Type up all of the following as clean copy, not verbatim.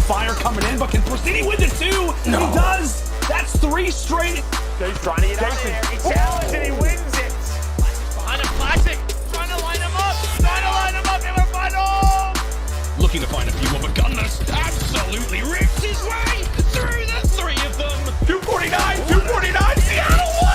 fire coming in, but can Pristini win the 2? No. He does. That's 3 straight. He's trying to get out of there. He challenges and he wins it. Behind a classic. Trying to line him up. In the final. Looking to find a few more, but Gunless absolutely rips his way through the 3 of them. 249. Seattle won.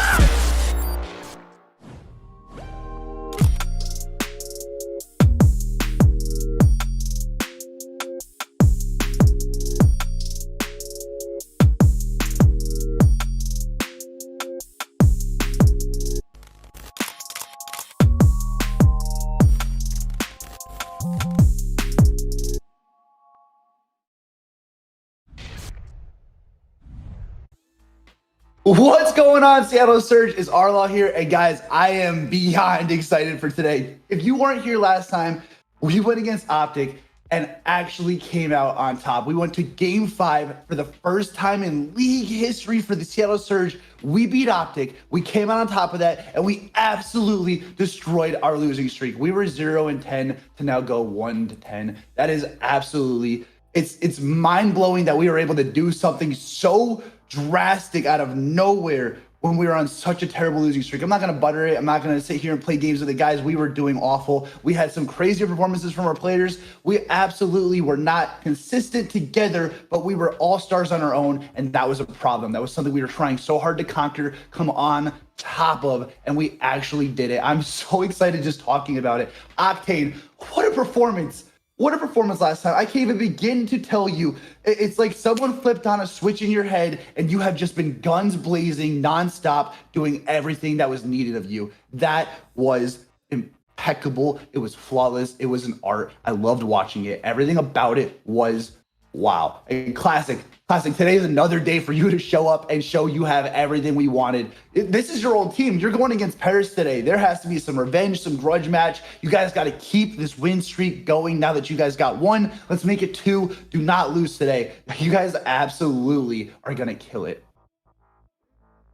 What's going on, Seattle Surge? It's RLaw here, and guys, I am beyond excited for today. If you weren't here last time, we went against Optic and actually came out on top. We went to Game 5 for the first time in league history for the Seattle Surge. We beat Optic, we came out on top of that, and we absolutely destroyed our losing streak. We were 0-10 to now go 1-10. That is absolutely, it's mind-blowing that we were able to do something so drastic out of nowhere when we were on such a terrible losing streak. I'm not going to butter it. I'm not going to sit here and play games with the guys. We were doing awful. We had some crazier performances from our players. We absolutely were not consistent together, but we were all stars on our own, and that was a problem. That was something we were trying so hard to conquer, come on top of, and we actually did it. I'm so excited just talking about it. Octane, what a performance. What a performance last time. I can't even begin to tell you. It's like someone flipped on a switch in your head and you have just been guns blazing nonstop, doing everything that was needed of you. That was impeccable. It was flawless. It was an art. I loved watching it. Everything about it was wow. And classic. Today is another day for you to show up and show you have everything we wanted. This is your old team. You're going against Paris today. There has to be some revenge, some grudge match. You guys got to keep this win streak going now that you guys got 1. Let's make it 2. Do not lose today. You guys absolutely are going to kill it.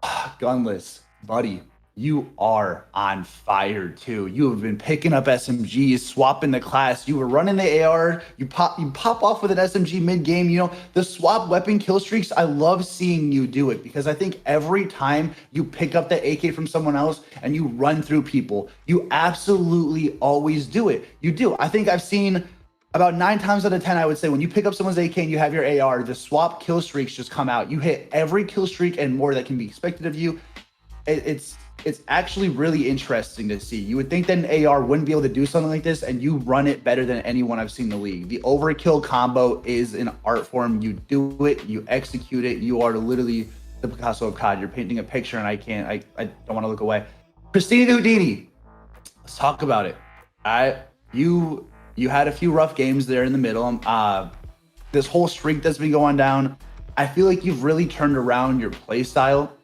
Gunless, buddy. You are on fire too. You have been picking up SMGs, swapping the class. You were running the AR. You pop off with an SMG mid game. You know, the swap weapon kill streaks. I love seeing you do it because I think every time you pick up the AK from someone else and you run through people, you absolutely always do it. You do. I think I've seen about 9 times out of 10, I would say, when you pick up someone's AK and you have your AR, the swap kill streaks just come out. You hit every kill streak and more that can be expected of you. It's actually really interesting to see. You would think that an AR wouldn't be able to do something like this, and you run it better than anyone I've seen in the league. The overkill combo is an art form. You do it, you execute it. You are literally the Picasso of COD. You're painting a picture, and I don't want to look away. Pristini Houdini, let's talk about it. You had a few rough games there in the middle. This whole streak that's been going down, I feel like you've really turned around your play style.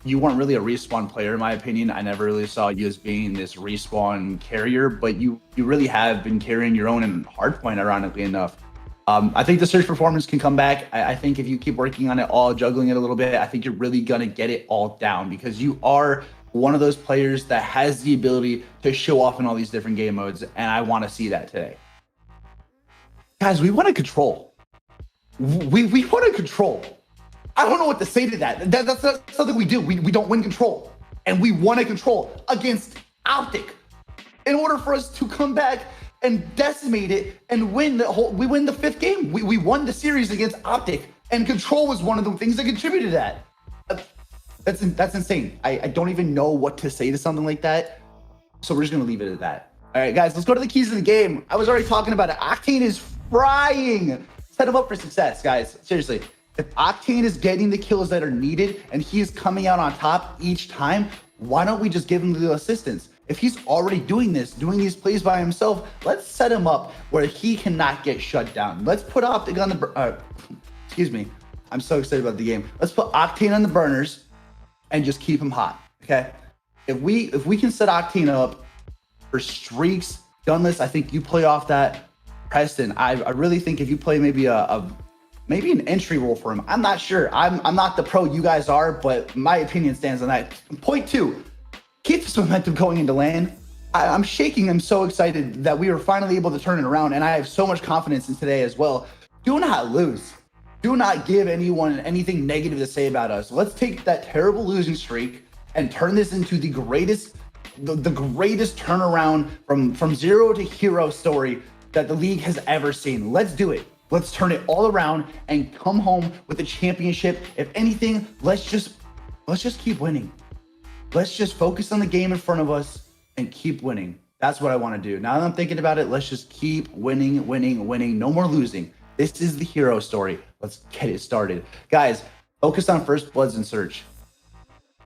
You weren't really a respawn player, in my opinion. I never really saw you as being this respawn carrier, but you really have been carrying your own in hardpoint, ironically enough. I think the Surge performance can come back. I think if you keep working on it all, juggling it a little bit, I think you're really going to get it all down because you are one of those players that has the ability to show off in all these different game modes, and I want to see that today. Guys, we want to control. We want to control. I don't know what to say to that. That's something we do. We don't win control. And we want to control against Optic. In order for us to come back and decimate it and win the 5th game. We won the series against Optic. And control was one of the things that contributed to that. That's insane. I don't even know what to say to something like that. So we're just going to leave it at that. All right, guys, let's go to the keys of the game. I was already talking about it. Octane is frying. Set him up for success, guys. Seriously. If Octane is getting the kills that are needed and he is coming out on top each time, why don't we just give him the assistance? If he's already doing these plays by himself, let's set him up where he cannot get shut down. Let's put Optic on the, excuse me. I'm so excited about the game. Let's put Octane on the burners and just keep him hot, okay? If we can set Octane up for streaks, Gunless, I think you play off that. Preston, I really think if you play maybe maybe an entry role for him. I'm not sure. I'm not the pro you guys are, but my opinion stands on that. Point 2, keep this momentum going into LAN. I'm shaking. I'm so excited that we were finally able to turn it around, and I have so much confidence in today as well. do not lose. Do not give anyone anything negative to say about us. Let's take that terrible losing streak and turn this into the greatest turnaround from zero to hero story that the league has ever seen. Let's do it. Let's turn it all around and come home with a championship. If anything, let's just keep winning. Let's just focus on the game in front of us and keep winning. That's what I want to do. Now that I'm thinking about it, let's just keep winning. No more losing. This is the hero story. Let's get it started. Guys, focus on first bloods and Surge.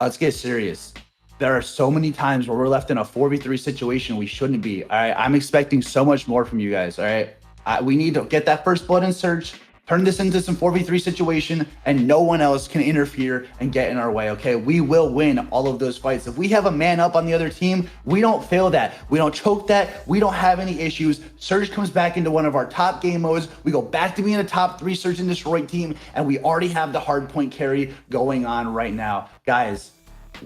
Let's get serious. There are so many times where we're left in a 4v3 situation we shouldn't be. All right, I'm expecting so much more from you guys. All right, we need to get that first blood and Surge, turn this into some 4v3 situation, and no one else can interfere and get in our way. Okay, we will win all of those fights. If we have a man up on the other team, we don't fail that. We don't choke that. We don't have any issues. Surge comes back into one of our top game modes. We go back to being a top 3 Search and Destroy team, and we already have the hard point carry going on right now. Guys,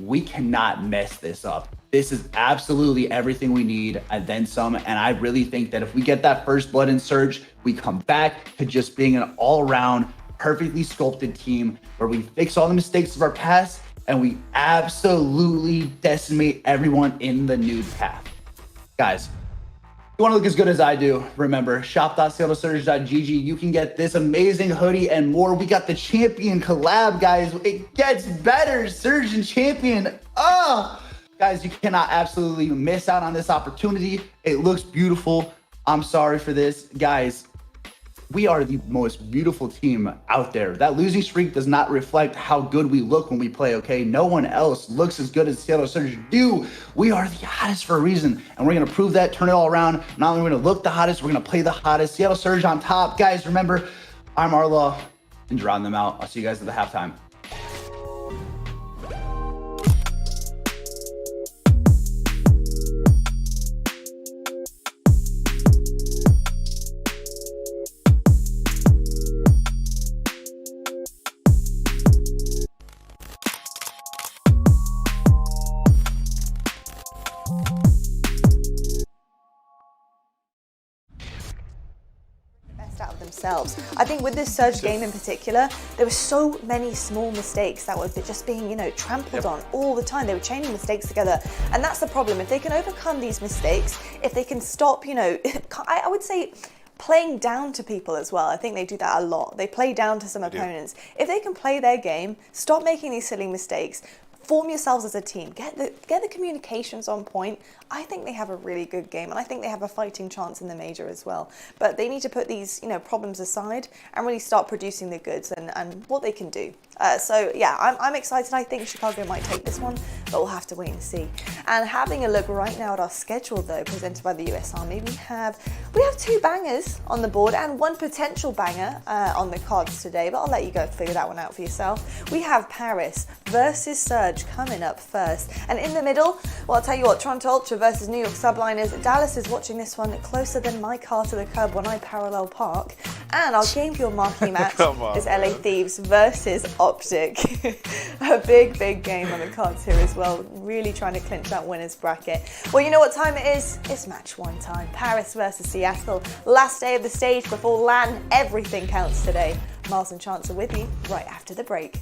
we cannot mess this up. This is absolutely everything we need and then some. And I really think that if we get that first blood and Surge, we come back to just being an all-around, perfectly sculpted team where we fix all the mistakes of our past and we absolutely decimate everyone in the nude path. Guys, if you want to look as good as I do, remember, shop.salesurge.gg. You can get this amazing hoodie and more. We got the champion collab, guys. It gets better. Surge and champion. Guys, you cannot absolutely miss out on this opportunity. It looks beautiful. I'm sorry for this. Guys, we are the most beautiful team out there. That losing streak does not reflect how good we look when we play, okay? No one else looks as good as Seattle Surge do. We are the hottest for a reason, and we're gonna prove that, turn it all around. Not only are we gonna look the hottest, we're gonna play the hottest. Seattle Surge on top. Guys, remember, I'm RLaw, and drawing them out. I'll see you guys at the halftime. Out of themselves. I think with this Surge game in particular, there were so many small mistakes that were just being, trampled on all the time. They were chaining mistakes together, and that's the problem. If they can overcome these mistakes, if they can stop, I would say playing down to people as well. I think they do that a lot. They play down to some opponents. If they can play their game, stop making these silly mistakes, form yourselves as a team, get the communications on point, I think they have a really good game, and I think they have a fighting chance in the major as well. But they need to put these problems aside and really start producing the goods and what they can do. So yeah, I'm excited. I think Chicago might take this one, but we'll have to wait and see. And having a look right now at our schedule though, presented by the US Army, we have 2 bangers on the board and 1 potential banger on the cards today, but I'll let you go figure that one out for yourself. We have Paris versus Surge coming up first, and in the middle, well, I'll tell you what, Toronto Ultra versus New York Subliners. Dallas is watching this one closer than my car to the curb when I parallel park. And our Game Fuel marquee match is LA Thieves versus Optic. A big game on the cards here as well. Really trying to clinch that winner's bracket. Well, you know what time it is? It's match 1 time. Paris versus Seattle. Last day of the stage before LAN. Everything counts today. Miles and Chance are with you right after the break.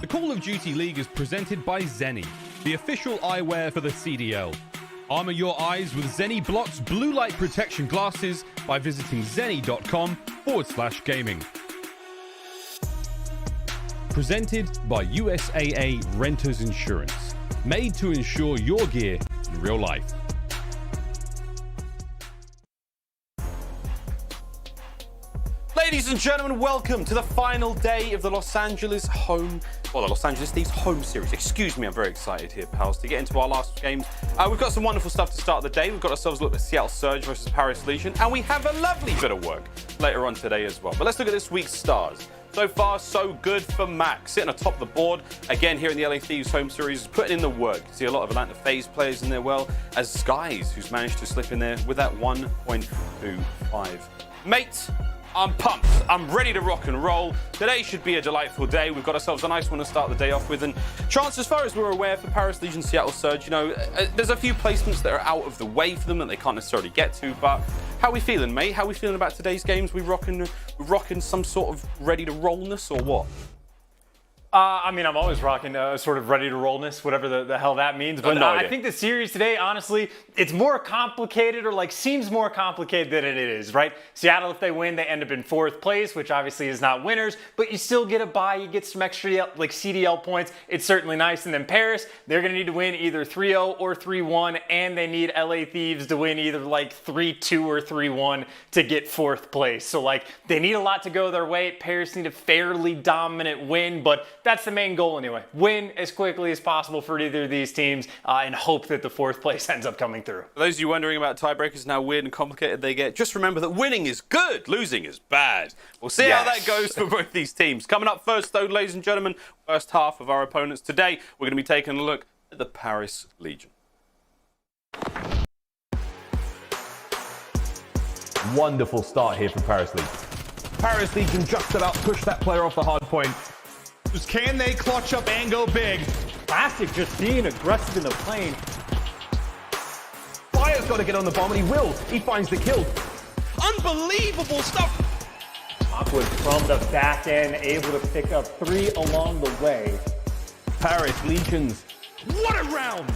The Call of Duty League is presented by Zenni, the official eyewear for the CDL. Armor your eyes with Zenni Blot's blue light protection glasses by visiting zenni.com/gaming. Presented by USAA Renters Insurance, made to insure your gear in real life. Ladies and gentlemen, welcome to the final day of the Los Angeles Thieves home series. Excuse me, I'm very excited here, pals, to get into our last games. We've got some wonderful stuff to start the day. We've got ourselves a look at Seattle Surge versus Paris Legion, and we have a lovely bit of work later on today as well. But let's look at this week's stars. So far, so good for Max, sitting atop the board. Again, here in the LA Thieves home series, putting in the work. You see a lot of Atlanta FaZe players in there, well, as Skies, who's managed to slip in there with that 1.25. Mate, I'm pumped. I'm ready to rock and roll. Today should be a delightful day. We've got ourselves a nice one to start the day off with. And Chance, as far as we're aware, for Paris Legion Seattle Surge, you know, there's a few placements that are out of the way for them that they can't necessarily get to. But how are we feeling, mate? How are we feeling about today's games? We rocking some sort of ready to rollness or what? I mean, I'm always rocking sort of ready to rollness, whatever the hell that means. But I think the series today, honestly, it's more complicated, or like seems more complicated than it is, right? Seattle, if they win, they end up in 4th place, which obviously is not winners, but you still get a bye, you get some extra like CDL points. It's certainly nice. And then Paris, they're going to need to win either 3-0 or 3-1, and they need LA Thieves to win either like 3-2 or 3-1 to get 4th place. So like they need a lot to go their way. Paris need a fairly dominant win, but that's the main goal anyway. Win as quickly as possible for either of these teams and hope that the 4th place ends up coming through. For those of you wondering about tiebreakers and how weird and complicated they get, just remember that winning is good, losing is bad. We'll see how that goes for both these teams. Coming up first, though, ladies and gentlemen, first half of our opponents today, we're going to be taking a look at the Paris Legion. Wonderful start here for Paris Legion. Paris Legion just about pushed that player off the hard point. Can they clutch up and go big? Classic just being aggressive in the plane. Fire's got to get on the bomb, and he will. He finds the kill. Unbelievable stuff! Awkward from the back end, able to pick up 3 along the way. Paris Legions. What a round!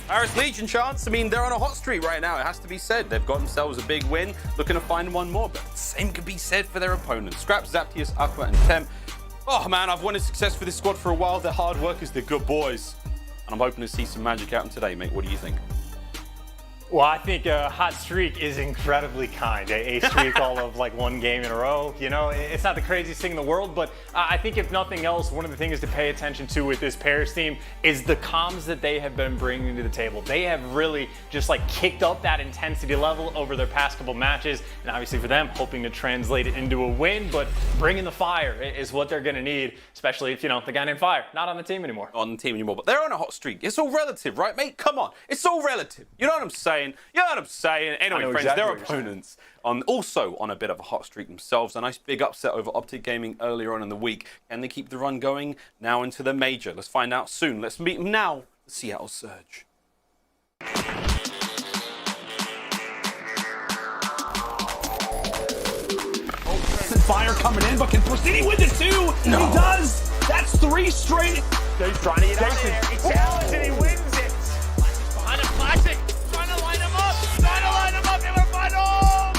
Paris Legion, Chance. I mean, they're on a hot streak right now. It has to be said. They've got themselves a big win, looking to find one more. But the same could be said for their opponents. Scraps, Zaptius, Aqua, and Temp. Oh, man, I've wanted success for this squad for a while. They're hard workers. They're good boys. And I'm hoping to see some magic out of them today, mate. What do you think? Well, I think a hot streak is incredibly kind. A streak all of like 1 game in a row. You know, it's not the craziest thing in the world, but I think if nothing else, one of the things to pay attention to with this Paris team is the comms that they have been bringing to the table. They have really just like kicked up that intensity level over their past couple matches, and obviously for them, hoping to translate it into a win, but bringing the fire is what they're going to need, especially if, you know, the guy named Fire, not on the team anymore. On the team anymore, but they're on a hot streak. It's all relative, right, mate? Come on. It's all relative. You know what I'm saying? You know what I'm saying? Anyway, friends, exactly their opponents also on a bit of a hot streak themselves. A nice big upset over Optic Gaming earlier on in the week. Can they keep the run going now into the major? Let's find out soon. Let's meet them now, the Seattle Surge. Fire coming in, but can Porcini win the 2? No. He does. That's 3 straight. He's trying to get out there. He challenged and he wins it. Behind a classic. Trying to line him up. In the final.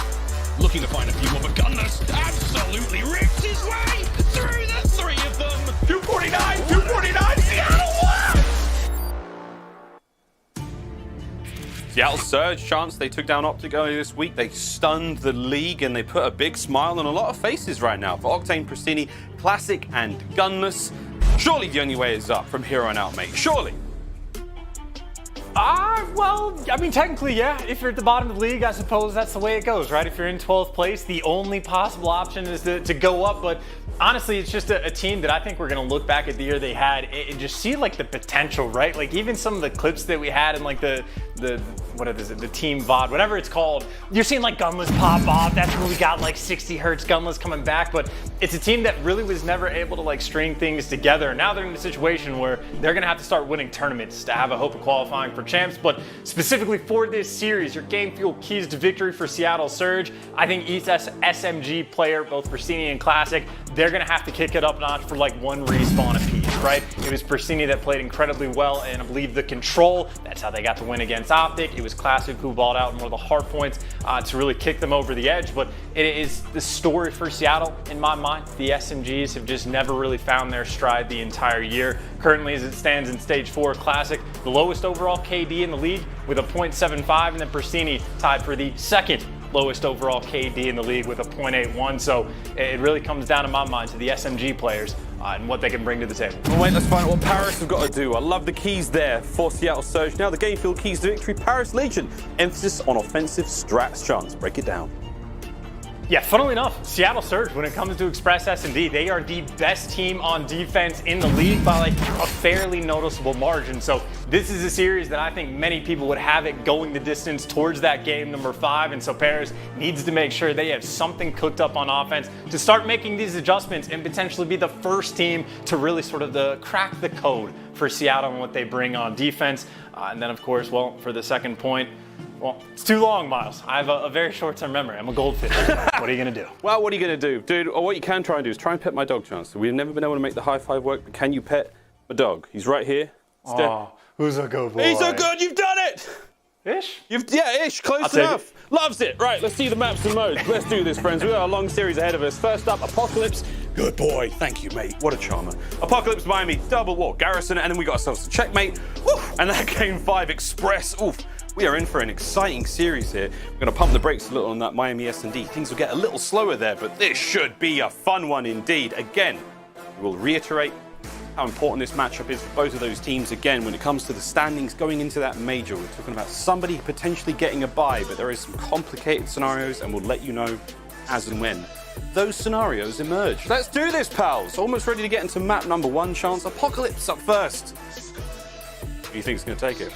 Looking to find a few more, but Gunless absolutely rips his way through the 3 of them. 249, Seattle won! Seattle Surge, Chance, they took down Optic earlier this week. They stunned the league and they put a big smile on a lot of faces right now for Octane, Pristini, Classic, and Gunless. Surely the only way is up from here on out, mate. Surely. Well, I mean, technically, yeah. If you're at the bottom of the league, I suppose that's the way it goes, right? If you're in 12th place, the only possible option is to go up. But honestly, it's just a team that I think we're going to look back at the year they had and just see, like, the potential, right? Like, even some of the clips that we had in, like, the what is it, the team VOD, whatever it's called, you're seeing, like, Gunless pop off. That's where we got, like, 60 hertz Gunless coming back. But it's a team that really was never able to, like, string things together. Now they're in a situation where they're going to have to start winning tournaments to have a hope of qualifying for for champs, but specifically for this series, your game fuel keys to victory for Seattle Surge. I think each SMG player, both Persini and Classic, they're gonna have to kick it up a notch for like one respawn apiece, right? It was Persini that played incredibly well, and I believe the control, that's how they got the win against Optic. It was Classic who balled out more of the hard points to really kick them over the edge, but it is the story for Seattle in my mind. The SMGs have just never really found their stride the entire year. Currently, as it stands in Stage 4 Classic, the lowest overall KD in the league with a 0.75, and then Persini tied for the second lowest overall KD in the league with a 0.81. So it really comes down, in my mind, to the SMG players and what they can bring to the table. Well, wait, let's find out what Paris have got to do. I love the keys there for Seattle Surge. Now the game field keys to victory, Paris Legion. Emphasis on offensive strats. Chance, break it down. Yeah, funnily enough, Seattle Surge, when it comes to Express S&D, they are the best team on defense in the league by like a fairly noticeable margin. So this is a series that I think many people would have it going the distance towards that game number 5. And so Paris needs to make sure they have something cooked up on offense to start making these adjustments and potentially be the first team to really sort of crack the code for Seattle and what they bring on defense. And then, of course, well, for the second point, well, it's too long, Miles. I have a very short-term memory. I'm a goldfish. What are you going to do? Well, what are you going to do? Dude, or what you can try and do is try and pet my dog, Chance. We've never been able to make the high five work, but can you pet my dog? He's right here. Oh, who's a good boy? He's so good, you've done it! Ish? Yeah, ish, close enough. Loves it. Right, let's see the maps and modes. Let's do this, friends. We've got a long series ahead of us. First up, Apocalypse. Good boy. Thank you, mate. What a charmer. Apocalypse Miami, double war, Garrison, and then we got ourselves a checkmate. Woo! And that Game 5 Express. Oof. We are in for an exciting series here. We're going to pump the brakes a little on that Miami S&D. Things will get a little slower there, but this should be a fun one indeed. Again, we will reiterate how important this matchup is for both of those teams. Again, when it comes to the standings going into that major, we're talking about somebody potentially getting a bye, but there is some complicated scenarios, and we'll let you know as and when those scenarios emerge. Let's do this, pals. Almost ready to get into map number 1, Chance. Apocalypse up first. Who do you think is going to take it?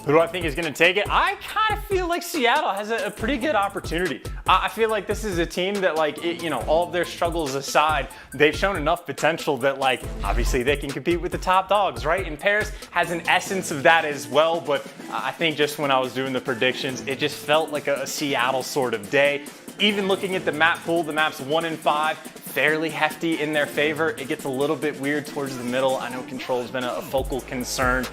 Who do I think is going to take it? I kind of feel like Seattle has a pretty good opportunity. I feel like this is a team that, like, all of their struggles aside, they've shown enough potential that, like, obviously they can compete with the top dogs, right? And Paris has an essence of that as well, but I think just when I was doing the predictions, it just felt like a Seattle sort of day. Even looking at the map pool, the maps 1 and 5, fairly hefty in their favor. It gets a little bit weird towards the middle. I know control has been a focal concern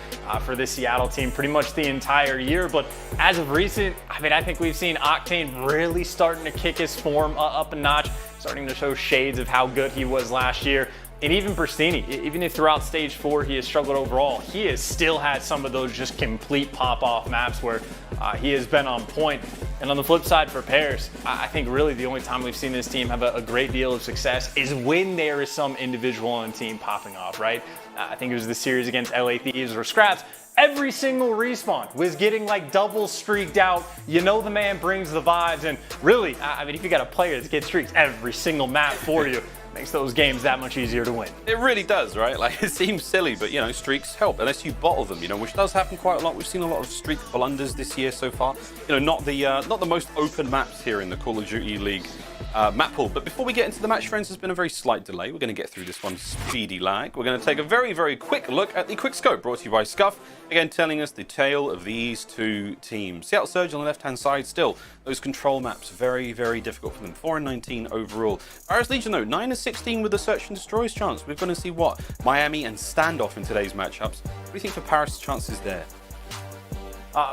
for this Seattle team pretty much the entire year, but as of recent, I think we've seen Octane really starting to kick his form up a notch, starting to show shades of how good he was last year. And even Persini, even if throughout Stage 4 he has struggled overall, he has still had some of those just complete pop-off maps where he has been on point. And on the flip side for Paris, I think really the only time we've seen this team have a great deal of success is when there is some individual on the team popping off, right? I think it was the series against LA Thieves or Scraps. Every single respawn was getting like double streaked out. You know the man brings the vibes, and really, if you got a player that gets streaks every single map for you, makes those games that much easier to win. It really does, right? Like, it seems silly, but streaks help unless you bottle them, which does happen quite a lot. We've seen a lot of streak blunders this year so far. Not the most open maps here in the Call of Duty League map pool. But before we get into the match, friends, there's been a very slight delay. We're going to get through this one speedy lag. We're going to take a very, very quick look at the Quick Scope brought to you by Scuff. Again, telling us the tale of these two teams. Seattle Surge on the left-hand side still. Those control maps, very, very difficult for them. 4 and 19 overall. Paris Legion, though, 9 and 16 with the Search and Destroy's chance. We're going to see what? Miami and Standoff in today's matchups. What do you think for Paris' chances there?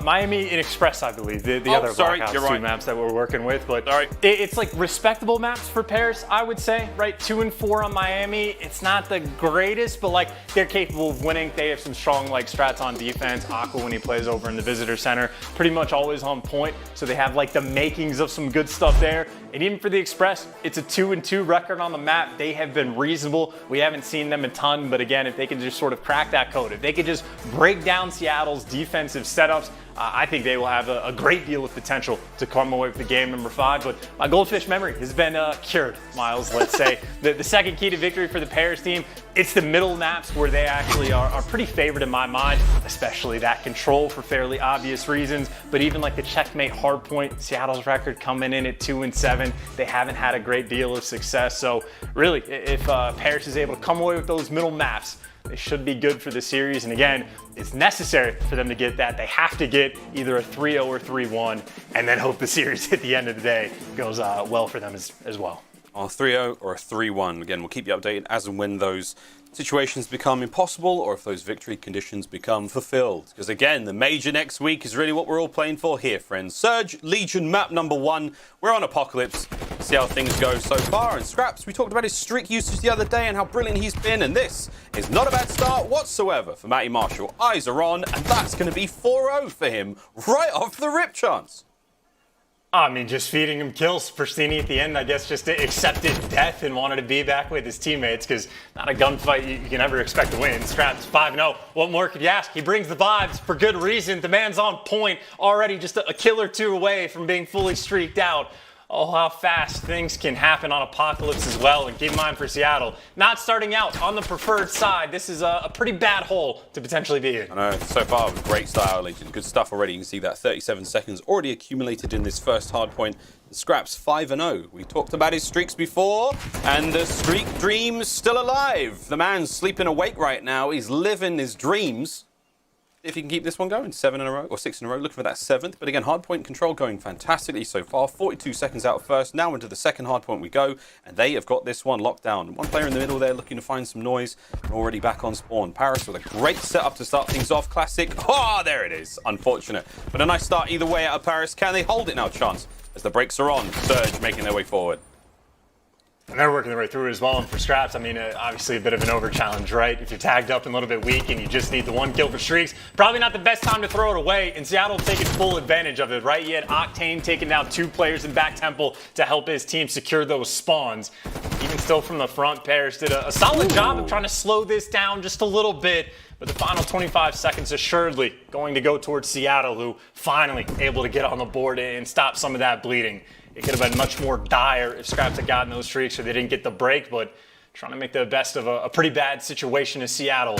Miami and Express, I believe, the other Blackouts 2 maps that we're working with. But it's like respectable maps for Paris, I would say, right? 2 and 4 on Miami. It's not the greatest, but like they're capable of winning. They have some strong like strats on defense. Aqua, when he plays over in the visitor center, pretty much always on point. So they have like the makings of some good stuff there. And even for the Express, it's a 2 and 2 record on the map. They have been reasonable. We haven't seen them a ton, but again, if they can just sort of crack that code, if they could just break down Seattle's defensive setups, I think they will have a great deal of potential to come away with the game number 5. But my goldfish memory has been cured, Miles, let's say. The second key to victory for the Paris team, it's the middle maps where they actually are pretty favored in my mind, especially that control for fairly obvious reasons. But even like the checkmate hardpoint, Seattle's record coming in at 2 and 7, they haven't had a great deal of success. So really, if Paris is able to come away with those middle maps, they should be good for the series. And again, it's necessary for them to get that. They have to get either a 3-0 or 3-1, and then hope the series at the end of the day goes well for them as well. On 3-0 or a 3-1. Again, we'll keep you updated as and when those situations become impossible or if those victory conditions become fulfilled. Because again, the major next week is really what we're all playing for here, friends. Surge, Legion, map number 1. We're on Apocalypse. See how things go so far. And Scraps, we talked about his streak usage the other day and how brilliant he's been. And this is not a bad start whatsoever for Matty Marshall. Eyes are on, and that's going to be 4-0 for him right off the rip, Chance. I mean, just feeding him kills. Pristini at the end, I guess, just accepted death and wanted to be back with his teammates because not a gunfight you can ever expect to win. Scraps 5-0. What more could you ask? He brings the vibes for good reason. The man's on point already, just a kill or two away from being fully streaked out. Oh, how fast things can happen on Apocalypse as well. And keep in mind for Seattle, not starting out on the preferred side. This is a pretty bad hole to potentially be in. I know, so far, great style, Legion. Good stuff already. You can see that 37 seconds already accumulated in this first hard point. The Scraps 5-0. We talked about his streaks before, and the streak dream's still alive. The man's sleeping awake right now. He's living his dreams. If he can keep this one going, 7 in a row or 6 in a row, looking for that 7th. But again, hardpoint control going fantastically so far. 42 seconds out first. Now into the second hardpoint we go, and they have got this one locked down. One player in the middle there looking to find some noise. Already back on spawn. Paris with a great setup to start things off. Classic. Oh, there it is. Unfortunate, but a nice start either way out of Paris. Can they hold it now, Chance? As the brakes are on, Surge making their way forward. And they're working their way through it as well. And for Scraps, I mean, obviously a bit of an over challenge, right? If you're tagged up and a little bit weak and you just need the 1 kill for streaks, probably not the best time to throw it away. And Seattle taking full advantage of it, right? You had Octane taking down 2 players in back temple to help his team secure those spawns. Even still from the front, Paris did a solid job of trying to slow this down just a little bit. But the final 25 seconds assuredly going to go towards Seattle, who finally able to get on the board and stop some of that bleeding. It could have been much more dire if Scraps had gotten those streaks or they didn't get the break, but trying to make the best of a pretty bad situation in Seattle.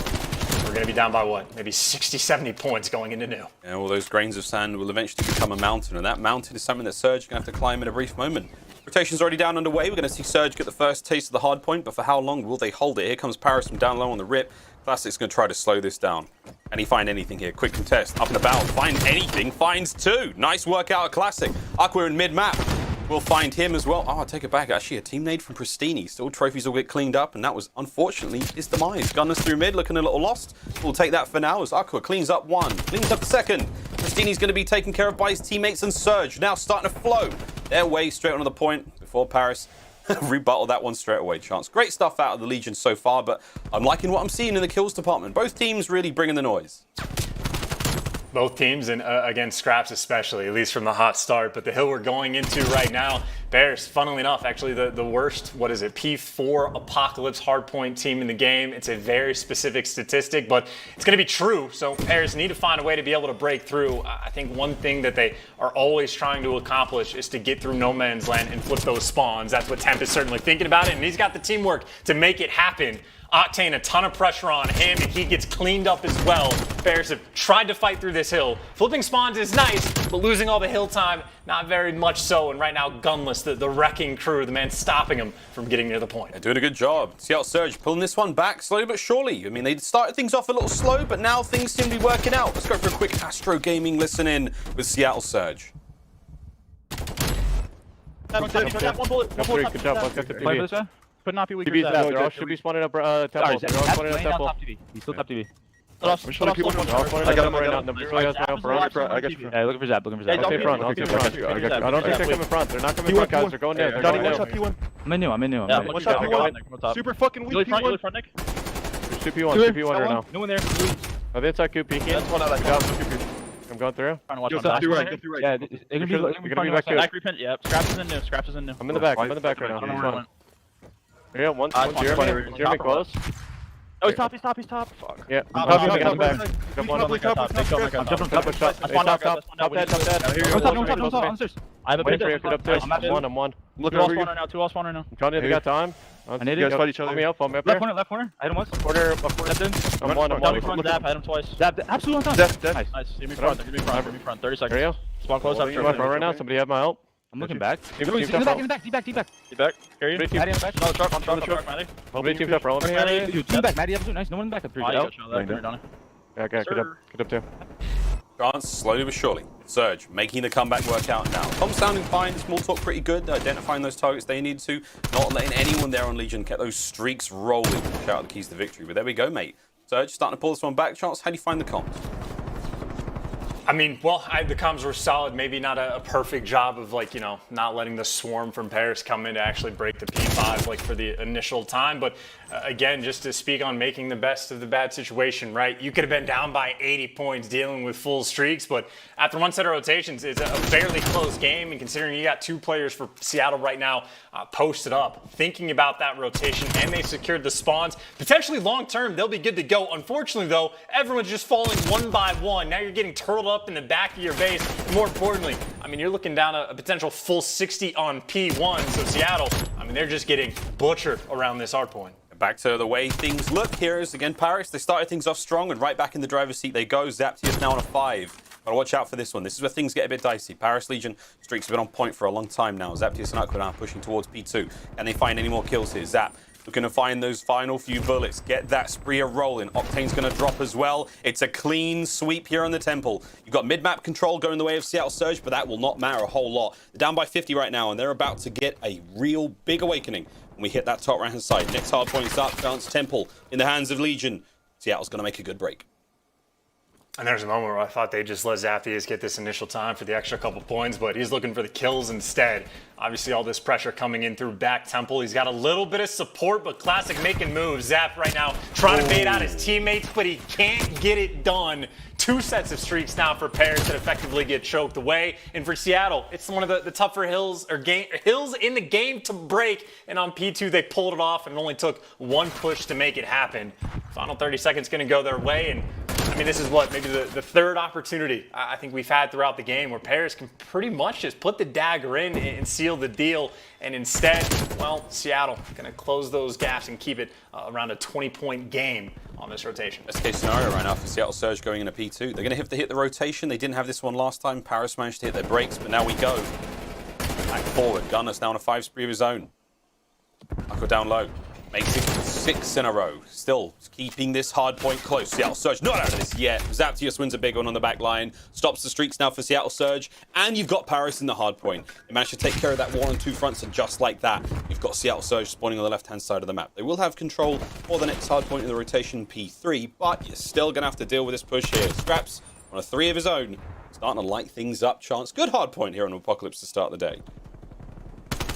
We're going to be down by what? Maybe 60, 70 points going into new. Yeah, all those grains of sand will eventually become a mountain, and that mountain is something that Surge is going to have to climb in a brief moment. Rotation's already down underway. We're going to see Surge get the first taste of the hard point, but for how long will they hold it? Here comes Paris from down low on the rip. Classic's going to try to slow this down. Can he find anything here? Quick contest, up and about, find anything, finds 2. Nice work out of Classic. Aqua in mid-map. We'll find him as well. Oh, I take it back. Actually, a teammate from Pristini. Still, trophies will get cleaned up, and that was, unfortunately, his demise. Gunners through mid, looking a little lost. We'll take that for now as Aqua cleans up 1, cleans up the 2nd. Pristini's going to be taken care of by his teammates, and Surge now starting to flow their way straight onto the point before Paris rebuttal that one straight away. Chance. Great stuff out of the Legion so far, but I'm liking what I'm seeing in the kills department. Both teams really bringing the noise. Both teams, and again, Scraps especially, at least from the hot start. But the hill we're going into right now, Bears, funnily enough, actually the worst, what is it, P4 Apocalypse hardpoint team in the game. It's a very specific statistic, but it's going to be true. So Bears need to find a way to be able to break through. I think one thing that they are always trying to accomplish is to get through no man's land and flip those spawns. That's what Temp is certainly thinking about it, and he's got the teamwork to make it happen. Octane, a ton of pressure on him, and he gets cleaned up as well. Bears have tried to fight through this hill. Flipping spawns is nice, but losing all the hill time, not very much so. And right now, Gunless, the wrecking crew, the man stopping him from getting near the point. They're doing a good job. Seattle Surge pulling this one back slowly but surely. I mean, they started things off a little slow, but now things seem to be working out. Let's go for a quick Astro Gaming listen in with Seattle Surge. Could not be weak. They all should be spawning up temple. They're all spawning up temple. He's still top TV. I got him right now. I got you. Hey, looking for Zap. Looking for Zap. I'll stay front. I don't think they're coming front. They're not coming front, guys. They're going there. I'm in new. One shot P1. Super fucking weak. P1. Front, Nick. There's 2 P1 right now. No one there. Are they inside Q peeking? That's one out of I'm going through. Go through right. Yeah, they're gonna be back here. Yep. Scraps is in new. I'm in the back right now. Yeah, one Jeremy close. Oh, he's top. Fuck. Yeah, I'm getting back. Got one on the top. I'm jumping top. Top dead. I have a pin. I'm one. I'm looking over you. Two all spawn right now. I'm trying to hit. We got time. I need it. You guys fight each other. Follow me up there. Left corner. I hit him once. Corner. I'm one. Zap. I hit him twice. Zap. Absolutely on time. Nice. Give me front. 30 seconds. Spawn close up. Right now. Somebody have my help. I'm looking back. In the back. Carry Maddie on the back. No, sharp, on sharp, Maddie. Maddie, team top rolling. Team back, Maddie, nice. No one back. Okay, good up too. Chance, slowly but surely. Surge, making the comeback work out now. Comms sounding fine, small talk pretty good, identifying those targets they need to, not letting anyone there on Legion get those streaks rolling. Shout out the keys to victory, but there we go, mate. Surge starting to pull this one back. Chance, how do you find the comms? I mean, well, the comms were solid. Maybe not a perfect job of, like, you know, not letting the swarm from Paris come in to actually break the P5, like, for the initial time. But, again, just to speak on making the best of the bad situation, right? You could have been down by 80 points dealing with full streaks, but after one set of rotations, it's a fairly close game. And considering you got 2 players for Seattle right now posted up, thinking about that rotation, and they secured the spawns, potentially long-term, they'll be good to go. Unfortunately, though, everyone's just falling one by one. Now you're getting turtled up in the back of your base. And more importantly, I mean, you're looking down a potential full 60 on P1. So Seattle, I mean, they're just getting butchered around this hard point. Back to the way things look. Heroes again, Paris. They started things off strong and right back in the driver's seat they go. Zaptius now on a 5. Gotta watch out for this one. This is where things get a bit dicey. Paris Legion streaks have been on point for a long time now. Zaptius and Aqua now pushing towards P2. Can they find any more kills here? Zap looking to find those final few bullets. Get that spree rolling. Octane's going to drop as well. It's a clean sweep here on the Temple. You've got mid-map control going the way of Seattle Surge, but that will not matter a whole lot. They're down by 50 right now, and they're about to get a real big awakening when we hit that top right-hand side. Next hard point's up. Chance Temple in the hands of Legion. Seattle's going to make a good break. And there's a moment where I thought they just let Zaptius get this initial time for the extra couple points, but he's looking for the kills instead. Obviously, all this pressure coming in through back Temple. He's got a little bit of support, but Classic making moves. Zap right now trying to bait out his teammates, but he can't get it done. 2 sets of streaks now for Paris that effectively get choked away. And for Seattle, it's one of the tougher hills in the game to break. And on P2, they pulled it off, and it only took 1 push to make it happen. Final 30 seconds going to go their way, and I mean, this is what, maybe the 3rd opportunity I think we've had throughout the game where Paris can pretty much just put the dagger in and seal the deal. And instead, well, Seattle going to close those gaps and keep it around a 20-point game on this rotation. Best case scenario right now for Seattle Surge going into P2. They're going to have to hit the rotation. They didn't have this one last time. Paris managed to hit their brakes, but now we go. Back forward. Gunner's now on a 5 spree of his own. Aqua down low. Makes it 6 in a row. Still keeping this hard point close. Seattle Surge not out of this yet. Zaptius wins a big one on the back line. Stops the streaks now for Seattle Surge. And you've got Paris in the hard point. They managed to take care of that war on 2 fronts, and just like that, you've got Seattle Surge spawning on the left-hand side of the map. They will have control for the next hard point in the rotation, P3, but you're still going to have to deal with this push here. Scraps on a 3 of his own. Starting to light things up. Chance. Good hard point here on Apocalypse to start the day.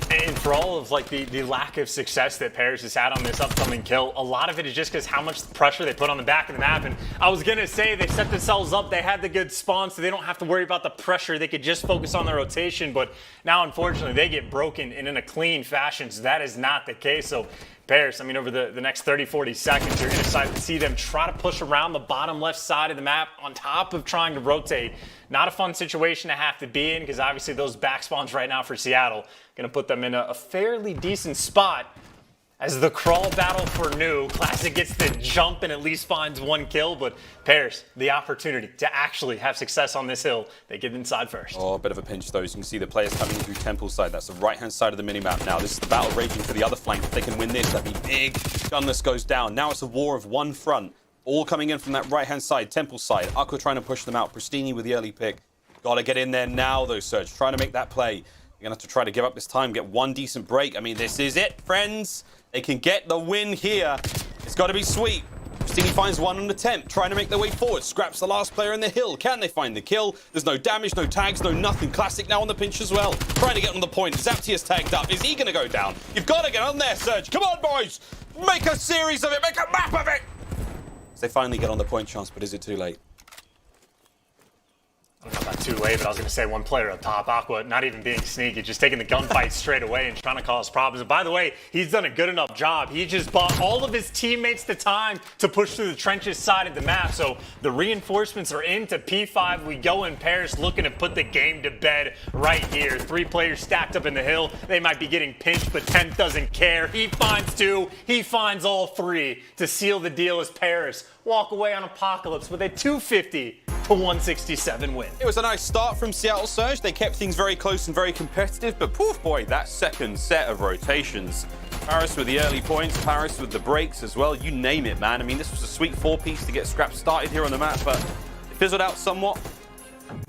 And for all of like the lack of success that Paris has had on this upcoming kill, a lot of it is just because how much pressure they put on the back of the map. And I was going to say they set themselves up. They had the good spawn, so they don't have to worry about the pressure. They could just focus on the rotation. But now, unfortunately, they get broken and in a clean fashion. So that is not the case. So Paris, I mean, over the next 30, 40 seconds, you're going to see them try to push around the bottom left side of the map on top of trying to rotate. Not a fun situation to have to be in, because obviously those back spawns right now for Seattle going to put them in a fairly decent spot. As the crawl battle for new, Classic gets the jump and at least finds 1 kill, but Paris, the opportunity to actually have success on this hill, they get inside first. Oh, a bit of a pinch though. As you can see the players coming through Temple side. That's the right-hand side of the minimap now. This is the battle raging for the other flank. If they can win this, that'd be big. Gunless goes down. Now it's a war of 1 front. All coming in from that right-hand side, Temple side. Aqua trying to push them out. Pristini with the early pick. Gotta get in there now though, Surge. Trying to make that play. You're going to have to try to give up this time, get 1 decent break. I mean, this is it, friends. They can get the win here. It's got to be sweet. Pristini finds 1 on the attempt, trying to make their way forward. Scraps the last player in the hill. Can they find the kill? There's no damage, no tags, no nothing. Classic now on the pinch as well. Trying to get on the point. Zaptius tagged up. Is he going to go down? You've got to get on there, Surge. Come on, boys. Make a series of it. Make a map of it. As they finally get on the point, Chance, but is it too late? I don't know about too late, but I was going to say 1 player up top. Aqua not even being sneaky, just taking the gunfight straight away and trying to cause problems. And by the way, he's done a good enough job. He just bought all of his teammates the time to push through the trenches side of the map. So the reinforcements are into P5. We go in Paris looking to put the game to bed right here. 3 players stacked up in the hill. They might be getting pinched, but 10 doesn't care. He finds 2. He finds all 3 to seal the deal as Paris walk away on Apocalypse with a 250 to 167 win. It was a nice start from Seattle Surge. They kept things very close and very competitive, but poof boy, that second set of rotations. Paris with the early points, Paris with the breaks as well, you name it, man. I mean, this was a sweet 4-piece to get Scrap started here on the map, but it fizzled out somewhat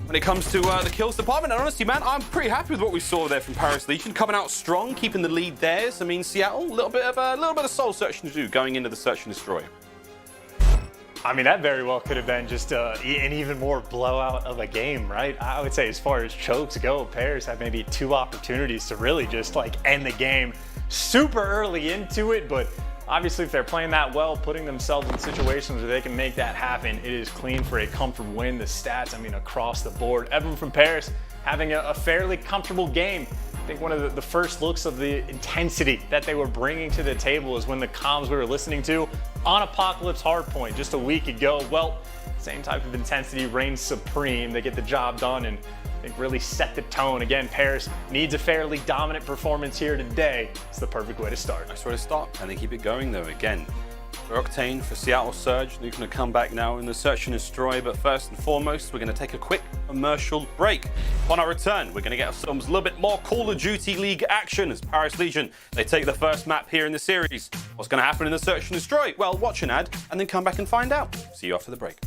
when it comes to the kills department. And honestly, man, I'm pretty happy with what we saw there from Paris Legion, coming out strong, keeping the lead theirs. I mean, Seattle, a little bit of soul searching to do going into the search and destroy. I mean, that very well could have been just an even more blowout of a game, right? I would say as far as chokes go, Paris had maybe 2 opportunities to really just like end the game super early into it, but obviously if they're playing that well, putting themselves in situations where they can make that happen, it is clean for a comfortable win. The stats, I mean, across the board, everyone from Paris having a fairly comfortable game. I think one of the first looks of the intensity that they were bringing to the table is when the comms we were listening to on Apocalypse Hardpoint just a week ago. Well, same type of intensity reigns supreme. They get the job done and I think really set the tone. Again, Paris needs a fairly dominant performance here today. It's the perfect way to start. Nice way to start, and they keep it going though. Again, Octane for Seattle Surge. They're going to come back now in the search and destroy, but first and foremost, we're going to take a quick commercial break. On our return, we're going to get ourselves a little bit more Call of Duty League action as Paris Legion, they take the first map here in the series. What's going to happen in the search and destroy? Well, watch an ad and then come back and find out. See you after the break.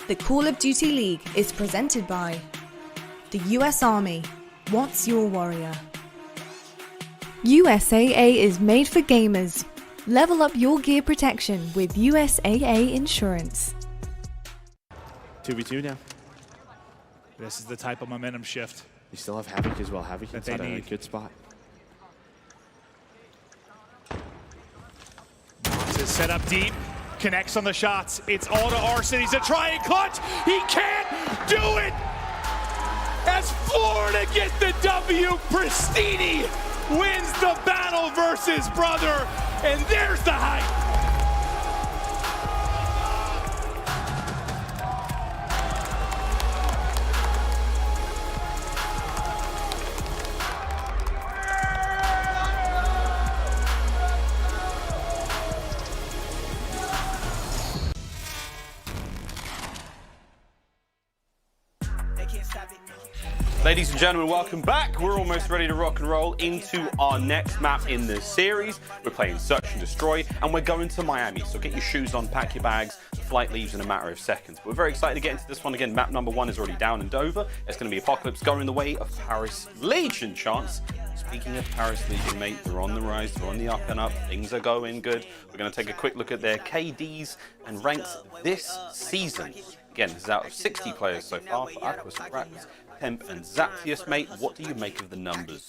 The Call of Duty League is presented by the US Army. What's your warrior? USAA is made for gamers. Level up your gear protection with USAA Insurance. 2v2 now. This is the type of momentum shift. You still have Havoc as well. Havoc inside a good spot. To set up deep. Connects on the shots. It's all to Arson. He's a try and clutch. He can't do it. As Florida get the W, Pristini wins the battle versus brother. And there's the hype. Ladies and gentlemen, welcome back. We're almost ready to rock and roll into our next map in the series. We're playing Search and Destroy, and we're going to Miami. So get your shoes on, pack your bags. The flight leaves in a matter of seconds. But we're very excited to get into this one again. Map number 1 is already down and over. It's going to be Apocalypse going the way of Paris Legion, Chance. Speaking of Paris Legion, mate, they're on the rise, they're on the up and up. Things are going good. We're going to take a quick look at their KDs and ranks this season. Again, this is out of 60 players so far for Aquas and Raps. Temp and Zaptius, mate. What do you make of the numbers?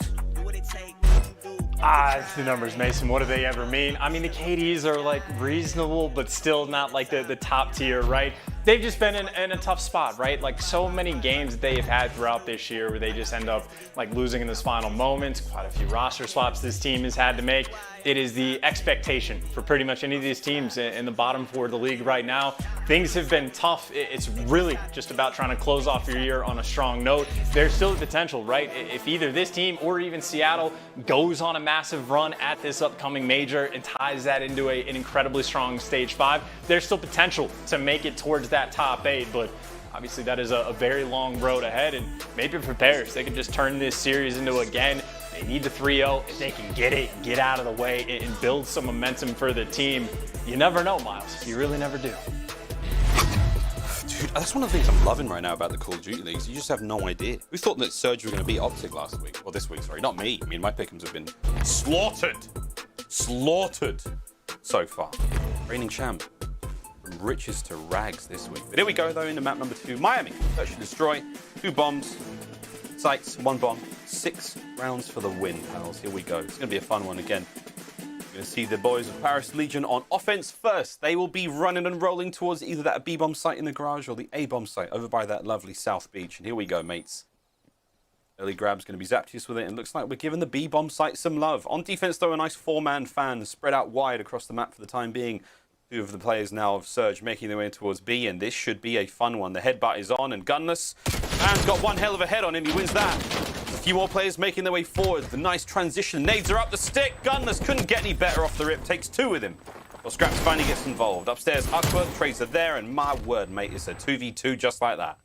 The numbers, Mason, what do they ever mean? I mean, the KDs are like reasonable, but still not like the top tier, right? They've just been in a tough spot, right? Like so many games that they've had throughout this year where they just end up like losing in those final moments. Quite a few roster swaps this team has had to make. It is the expectation for pretty much any of these teams in the bottom four of the league right now. Things have been tough. It's really just about trying to close off your year on a strong note. There's still the potential, right? If either this team or even Seattle goes on a massive run at this upcoming major and ties that into an incredibly strong stage 5, there's still potential to make it towards that top 8, but obviously that is a very long road ahead, and maybe for Paris, they can just turn this series into, again, they need the 3-0. If they can get it, get out of the way, and build some momentum for the team, you never know, Miles. You really never do. Dude, that's one of the things I'm loving right now about the Call of Duty leagues. You just have no idea. We thought that Surge were going to beat Optic last week. Well, this week, sorry. Not me. I mean, my pick'ems have been slaughtered. Slaughtered so far. Reigning champ. From riches to rags this week. But here we go, though, into map number 2. Miami. Search and destroy. 2 bombs. Sights. 1 bomb. 6 rounds for the win, pals. Here we go. It's going to be a fun one again. Going to see the boys of Paris Legion on offense first. They will be running and rolling towards either that B-bomb site in the garage or the A-bomb site over by that lovely South Beach. And here we go, mates. Early grab's going to be Zaptius with it, and looks like we're giving the B-bomb site some love. On defense, though, a nice 4-man fan spread out wide across the map for the time being. 2 of the players now of Surge making their way towards B, and this should be a fun one. The headbutt is on, and Gunless, and got one hell of a head on him. He wins that. A few more players making their way forward. The nice transition. Nades are up the stick. Gunless couldn't get any better off the rip. Takes 2 with him. Well, Scraps finally gets involved. Upstairs, Aqua, trades are there, and my word, mate, it's a 2v2 just like that.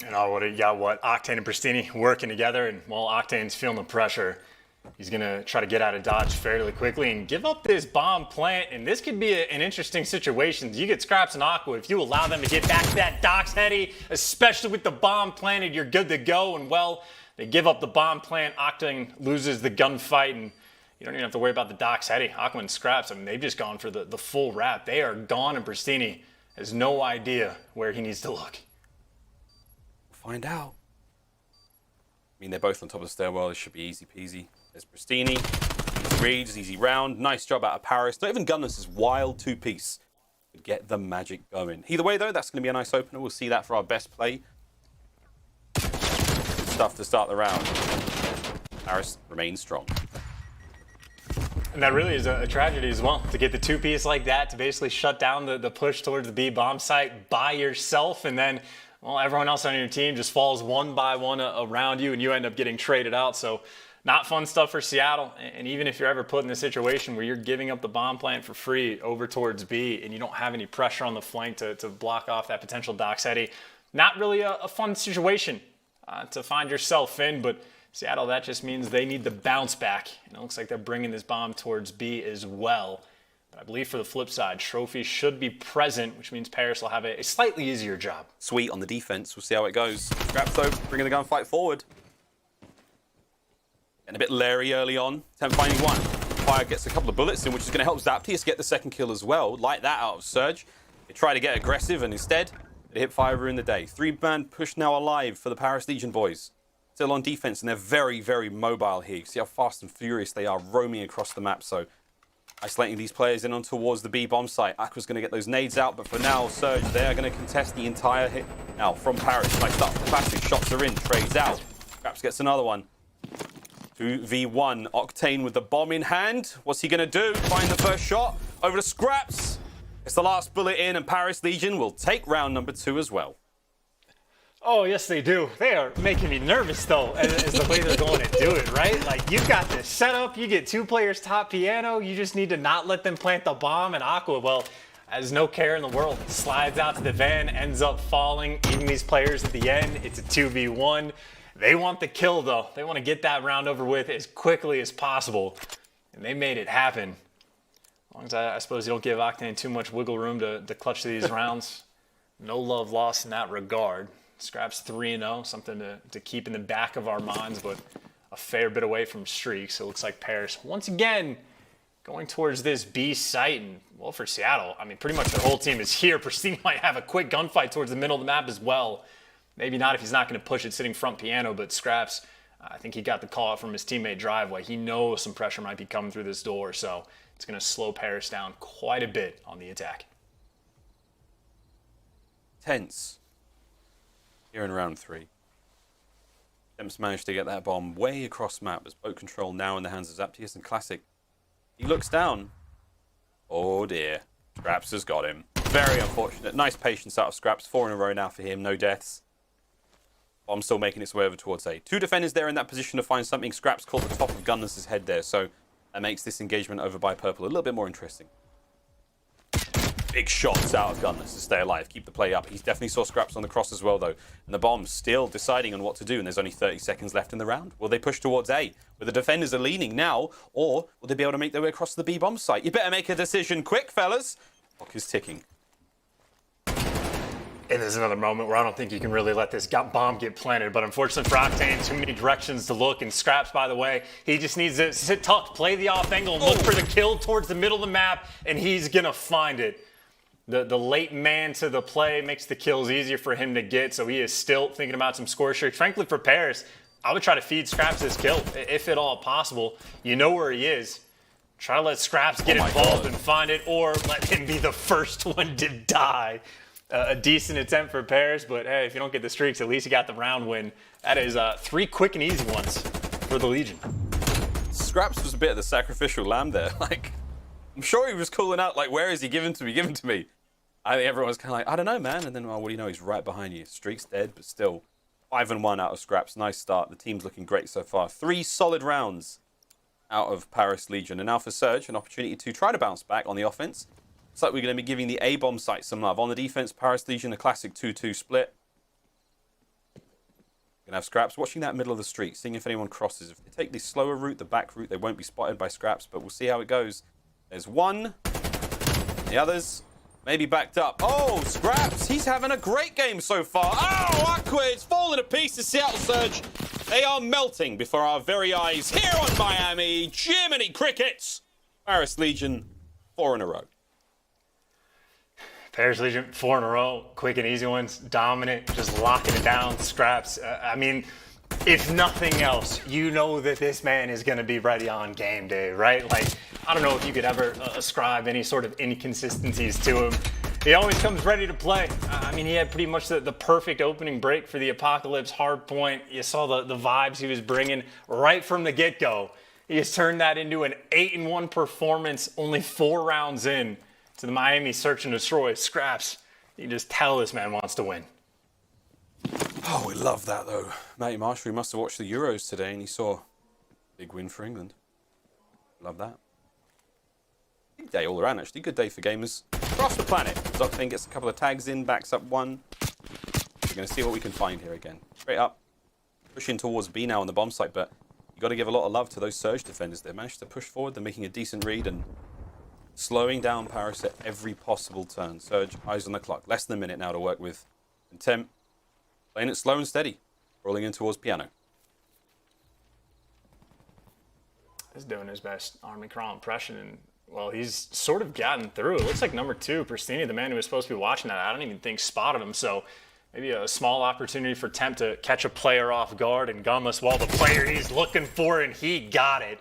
And Octane and Pristini working together, and while Octane's feeling the pressure, he's going to try to get out of dodge fairly quickly and give up this bomb plant, and this could be an interesting situation. You get Scraps and Aqua, if you allow them to get back to that docks, Hetty, especially with the bomb planted, you're good to go, and well, they give up the bomb plant, Octane loses the gunfight, and you don't even have to worry about the docks, Hetty. Aqua and Scraps, I mean, they've just gone for the full wrap. They are gone, and Pristini has no idea where he needs to look. Find out. I mean, they're both on top of the stairwell. It should be easy peasy. There's Pristini. Easy reads, easy round. Nice job out of Paris. Not even Gunless' wild 2-piece could get the magic going. Either way, though, that's going to be a nice opener. We'll see that for our best play. Good stuff to start the round. Paris remains strong. And that really is a tragedy as well, to get the 2-piece like that, to basically shut down the push towards the B bomb site by yourself, and then, well, everyone else on your team just falls one by one around you, and you end up getting traded out. So not fun stuff for Seattle. And even if you're ever put in a situation where you're giving up the bomb plant for free over towards B and you don't have any pressure on the flank to block off that potential Doxetti, not really a fun situation to find yourself in. But Seattle, that just means they need to bounce back. And it looks like they're bringing this bomb towards B as well. But I believe for the flip side, Trophy should be present, which means Paris will have a slightly easier job. Sweet on the defense. We'll see how it goes. Scraps, though, bringing the gunfight forward. Getting a bit leery early on. Temp finding one. Fire gets a couple of bullets in, which is going to help Zaptius get the second kill as well. Like that out of Surge. They try to get aggressive, and instead, they hit 5 in the day. 3-man push now alive for the Paris Legion boys. Still on defense, and they're very, very mobile here. You see how fast and furious they are roaming across the map. So isolating these players in on towards the B bomb site. Aqua's going to get those nades out, but for now, Surge, they are going to contest the entire hit. Now, from Paris, nice stuff. The classic shots are in, trades out. Scraps gets another one. 2v1. Octane with the bomb in hand. What's he going to do? Find the first shot. Over to Scraps. It's the last bullet in, and Paris Legion will take round number 2 as well. Oh, yes, they do. They are making me nervous, though, as the way they're going to do it, right? Like, you've got this setup. You get 2 players top piano. You just need to not let them plant the bomb. And Aqua, well, has no care in the world. Slides out to the van, ends up falling, eating these players at the end. It's a 2v1. They want the kill, though. They want to get that round over with as quickly as possible. And they made it happen. As long as I suppose you don't give Octane too much wiggle room to clutch these rounds. No love lost in that regard. Scraps 3-0, something to keep in the back of our minds, but a fair bit away from streaks. It looks like Paris, once again, going towards this B site. And, well, for Seattle, I mean, pretty much their whole team is here. Pristine might have a quick gunfight towards the middle of the map as well. Maybe not if he's not going to push it sitting front piano, but Scraps, I think he got the call out from his teammate Driveway. He knows some pressure might be coming through this door, so it's going to slow Paris down quite a bit on the attack. Tense here in round 3. Temps managed to get that bomb way across map as boat control now in the hands of Zaptius and Classic. He looks down. Oh dear. Scraps has got him. Very unfortunate. Nice patience out of Scraps. 4 in a row now for him. No deaths. Bomb still making its way over towards A. 2 defenders there in that position to find something. Scraps caught the top of Gunless's head there, so that makes this engagement over by Purple a little bit more interesting. Big shots out of Gunless to stay alive, keep the play up. He definitely saw Scraps on the cross as well, though. And the Bomb's still deciding on what to do, and there's only 30 seconds left in the round. Will they push towards A, where the defenders are leaning now, or will they be able to make their way across to the B bomb site? You better make a decision quick, fellas. Clock is ticking. And there's another moment where I don't think you can really let this bomb get planted. But unfortunately for Octane, too many directions to look. And Scraps, by the way, he just needs to sit tucked, play the off angle, and look for the kill towards the middle of the map, and he's going to find it. The late man to the play makes the kills easier for him to get, so he is still thinking about some score streaks. Frankly, for Paris, I would try to feed Scraps this kill, if at all possible. You know where he is. Try to let Scraps get involved and find it, or let him be the first one to die. A decent attempt for Paris, but hey, if you don't get the streaks, at least you got the round win. That is 3 quick and easy ones for the Legion. Scraps was a bit of the sacrificial lamb there. Like, I'm sure he was calling out, like, where is he given to me? Give him to me. I think everyone's kind of like, I don't know, man. And then, well, what do you know? He's right behind you. Streak's dead, but still 5-1 out of Scraps. Nice start. The team's looking great so far. 3 solid rounds out of Paris Legion. And now for Surge, an opportunity to try to bounce back on the offense. Looks like we're going to be giving the A-bomb site some love. On the defense, Paris Legion, a classic 2-2 split. We're going to have Scraps watching that middle of the street, seeing if anyone crosses. If they take the slower route, the back route, they won't be spotted by Scraps, but we'll see how it goes. There's one. The others maybe backed up. Oh, Scraps, he's having a great game so far. Oh, Aqua, it's falling to pieces. Seattle Surge, they are melting before our very eyes here on Miami. Jiminy Crickets. Paris Legion, 4 in a row. Paris Legion, 4 in a row, quick and easy ones, dominant, just locking it down. Scraps, I mean, if nothing else, you know that this man is going to be ready on game day, right? Like, I don't know if you could ever ascribe any sort of inconsistencies to him. He always comes ready to play. I mean, he had pretty much the perfect opening break for the Apocalypse hard point. You saw the vibes he was bringing right from the get-go. He has turned that into an 8-1 performance only 4 rounds in to the Miami Search and Destroy. Scraps, you can just tell this man wants to win. Oh, we love that, though. Matty Marshall, he must have watched the Euros today, and he saw a big win for England. Love that. Big day all around, actually. Good day for gamers. Across the planet. Octane gets a couple of tags in, backs up 1. We're going to see what we can find here again. Straight up. Pushing towards B now on the bomb site, but you've got to give a lot of love to those Surge defenders. They managed to push forward. They're making a decent read and slowing down Paris at every possible turn. Surge, eyes on the clock. Less than a minute now to work with. And Temp, playing it slow and steady. Rolling in towards piano. He's doing his best Army Crawl impression, and, well, he's sort of gotten through. It looks like number 2, Pristini, the man who was supposed to be watching that, I don't even think spotted him, so maybe a small opportunity for Temp to catch a player off guard, and Gunless, well, the player he's looking for, and he got it.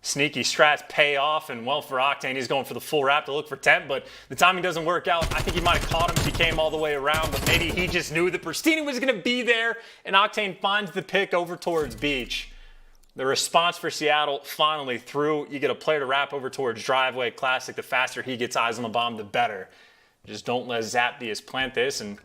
Sneaky strats pay off, and well, for Octane, he's going for the full wrap to look for Temp, but the timing doesn't work out. I think he might have caught him if he came all the way around, but maybe he just knew that Pristini was going to be there, and Octane finds the pick over towards Beach. The response for Seattle finally through. You get a player to wrap over towards Driveway. Classic, the faster he gets eyes on the bomb, the better. Just don't let Zaptius plant this, and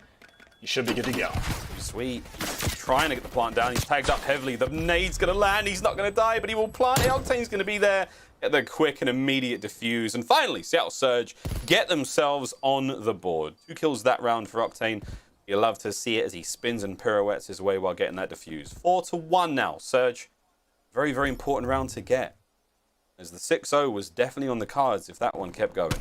you should be good to go. Sweet. Trying to get the plant down. He's tagged up heavily. The nade's going to land. He's not going to die, but he will plant it. Octane's going to be there. Get the quick and immediate defuse. And finally, Seattle Surge get themselves on the board. 2 kills that round for Octane. You'll love to see it as he spins and pirouettes his way while getting that defuse. 4-1 now. Surge, very, very important round to get. As the 6-0 was definitely on the cards if that one kept going.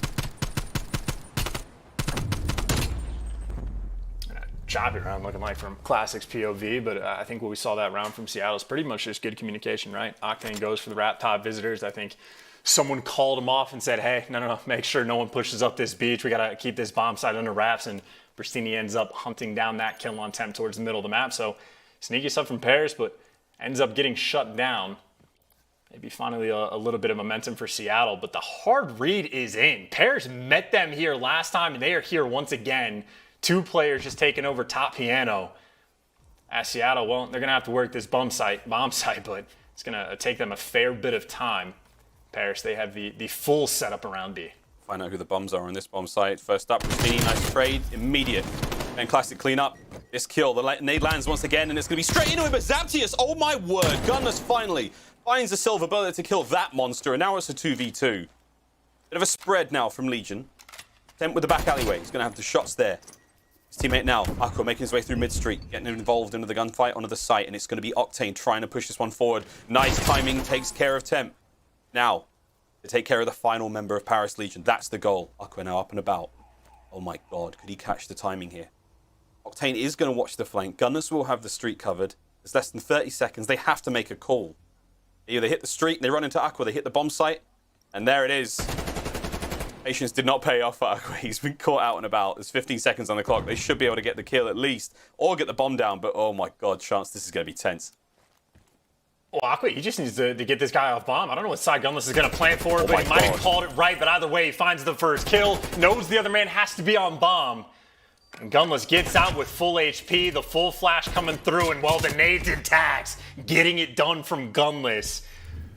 Choppy round looking like from Classic's POV, but I think what we saw that round from Seattle is pretty much just good communication, right? Octane goes for the wrap top visitors. I think someone called him off and said, hey, no, make sure no one pushes up this beach. We got to keep this bomb site under wraps, and Pristini ends up hunting down that kill on Temp towards the middle of the map. So sneaky stuff from Paris, but ends up getting shut down. Maybe finally a little bit of momentum for Seattle, but the hard read is in. Paris met them here last time, and they are here once again. 2 players just taking over top piano. At Seattle, well, they're going to have to work this bomb site, but it's going to take them a fair bit of time. Paris, they have the full setup around B. Find out who the bombs are on this bomb site. First up, Pristini, nice trade, immediate. And classic cleanup. This kill, the nade lands once again, and it's going to be straight into it, but Zaptius, oh my word, Gunless finally finds a silver bullet to kill that monster, and now it's a 2v2. Bit of a spread now from Legion. Temp with the back alleyway, he's going to have the shots there. His teammate now, Aqua, making his way through mid-street, getting involved into the gunfight onto the site, and it's going to be Octane trying to push this one forward. Nice timing, takes care of Temp. Now, to take care of the final member of Paris Legion, that's the goal. Aqua now up and about. Oh my god, could he catch the timing here? Octane is going to watch the flank. Gunners will have the street covered. There's less than 30 seconds. They have to make a call. They either hit the street, they run into Aqua, they hit the bomb site, and there it is. Patience did not pay off for Aqua. He's been caught out and about. There's 15 seconds on the clock. They should be able to get the kill at least, or get the bomb down, but oh my god, chance this is going to be tense. Well, Aqua, he just needs to get this guy off bomb. I don't know what side Gunless is going to plan for, but he might have called it right, but either way, he finds the first kill, knows the other man has to be on bomb. And Gunless gets out with full HP, the full flash coming through, and well, the nades and tags, getting it done from Gunless.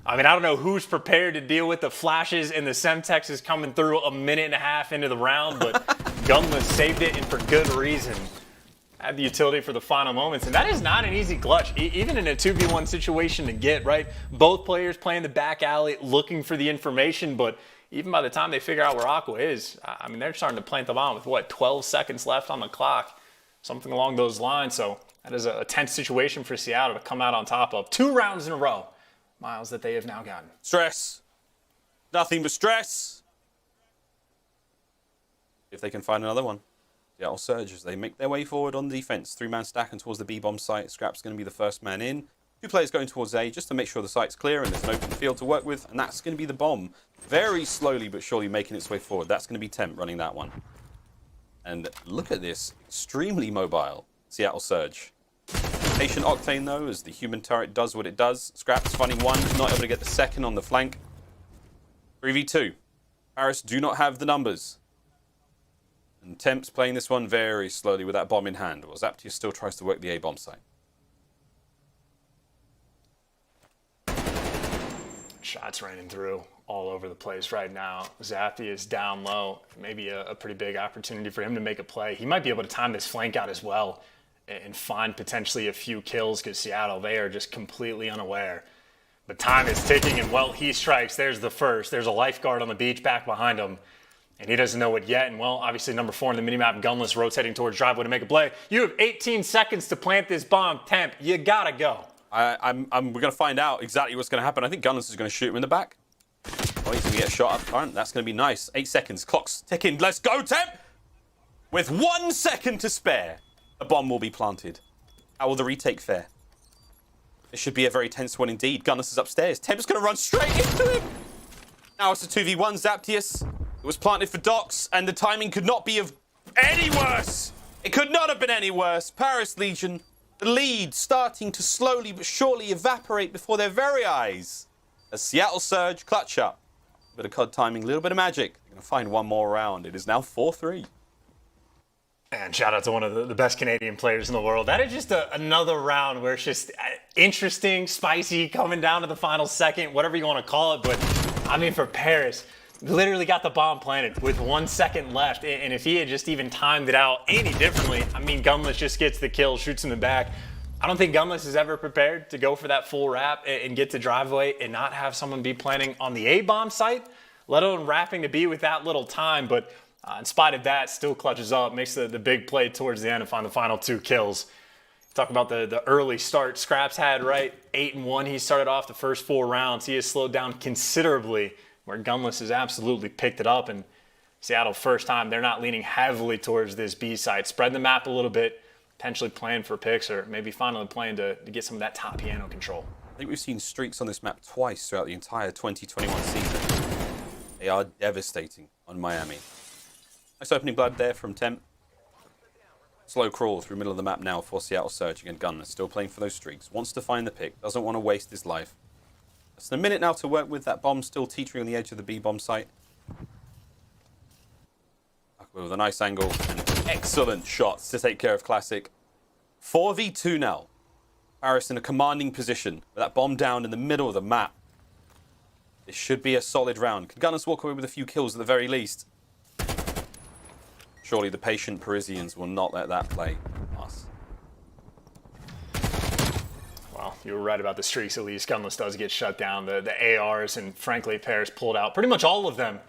I mean, I don't know who's prepared to deal with the flashes and the Semtex is coming through a minute and a half into the round, but Gunless saved it, and for good reason. Had the utility for the final moments, and that is not an easy clutch, even in a 2v1 situation to get, right? Both players playing the back alley, looking for the information, but even by the time they figure out where Aqua is, I mean, they're starting to plant the bomb with, what, 12 seconds left on the clock? Something along those lines. So that is a tense situation for Seattle to come out on top of. 2 rounds in a row, Miles, that they have now gotten. Stress. Nothing but stress. If they can find another one. Seattle Surge as they make their way forward on defense. 3-man stack and towards the B-bomb site. Scrap's going to be the first man in. 2 players going towards A just to make sure the site's clear and there's an open field to work with. And that's going to be the bomb. Very slowly but surely making its way forward. That's going to be Temp running that one. And look at this. Extremely mobile Seattle Surge. Patient Octane, though, as the human turret does what it does. Scrap's finding one. Not able to get the second on the flank. 3v2. Paris do not have the numbers. And Temp's playing this one very slowly with that bomb in hand, while Zaptius still tries to work the A-bomb site. Shots raining through all over the place right now. Zaptius down low. Maybe a pretty big opportunity for him to make a play. He might be able to time this flank out as well and find potentially a few kills because Seattle, they are just completely unaware. But time is ticking, and well, he strikes. There's the first. There's a lifeguard on the beach back behind him. And he doesn't know it yet. And, well, obviously, number 4 in the minimap, Gunless, rotating towards driveway to make a play. You have 18 seconds to plant this bomb, Temp. You got to go. We're going to find out exactly what's going to happen. I think Gunless is going to shoot him in the back. Oh, he's going to get a shot up front. That's going to be nice. 8 seconds. Clock's ticking. Let's go, Temp! With 1 second to spare, a bomb will be planted. How will the retake fare? This should be a very tense one indeed. Gunless is upstairs. Temp's going to run straight into him. Now it's a 2v1. Zaptius. It was planted for Docs, and the timing could not be of any worse. It could not have been any worse. Paris Legion, the lead starting to slowly but surely evaporate before their very eyes. As Seattle Surge clutch up. A bit of COD timing, a little bit of magic. They're going to find one more round. It is now 4-3. And shout out to one of the best Canadian players in the world. That is just another round where it's just interesting, spicy, coming down to the final second, whatever you want to call it. But, I mean, for Paris, literally got the bomb planted with 1 second left. And if he had just even timed it out any differently, I mean, Gunless just gets the kill, shoots in the back. I don't think Gunless is ever prepared to go for that full wrap and get to driveway and not have someone be planning on the A-bomb site, let alone wrapping to B with that little time. But in spite of that, still clutches up, makes the big play towards the end and find the final 2 kills. Talk about the early start Scraps had, right? 8-1, he started off the first 4 rounds. He has slowed down considerably, where Gunless has absolutely picked it up. And Seattle, first time, they're not leaning heavily towards this B site. Spread the map a little bit, potentially playing for picks, or maybe finally playing to get some of that top piano control. I think we've seen streaks on this map twice throughout the entire 2021 season. They are devastating on Miami. Nice opening blood there from Temp. Slow crawl through middle of the map now for Seattle Surge. Again, Gunner still playing for those streaks. Wants to find the pick. Doesn't want to waste his life. It's a minute now to work with. That bomb still teetering on the edge of the B-bomb site. With a nice angle and excellent shots to take care of Classic. 4v2 now. Paris in a commanding position with that bomb down in the middle of the map. This should be a solid round. Can Gunners walk away with a few kills at the very least? Surely the patient Parisians will not let that play us. Well, you were right about the streaks at least. Gunless does get shut down. The ARs and frankly Paris pulled out pretty much all of them.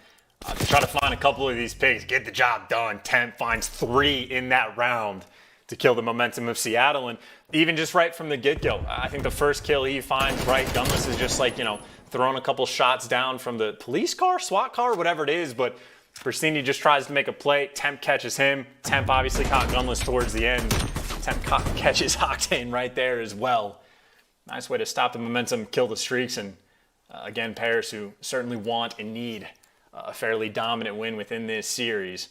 To try to find a couple of these picks, get the job done. Temp finds 3 in that round to kill the momentum of Seattle. And even just right from the get-go, I think the first kill he finds, right, Gunless is just like, throwing a couple shots down from the police car, SWAT car, whatever it is. But Pristini just tries to make a play. Temp catches him. Temp obviously caught Gunless towards the end. Temp catches Octane right there as well. Nice way to stop the momentum, kill the streaks. And again, Paris, who certainly want and need a fairly dominant win within this series,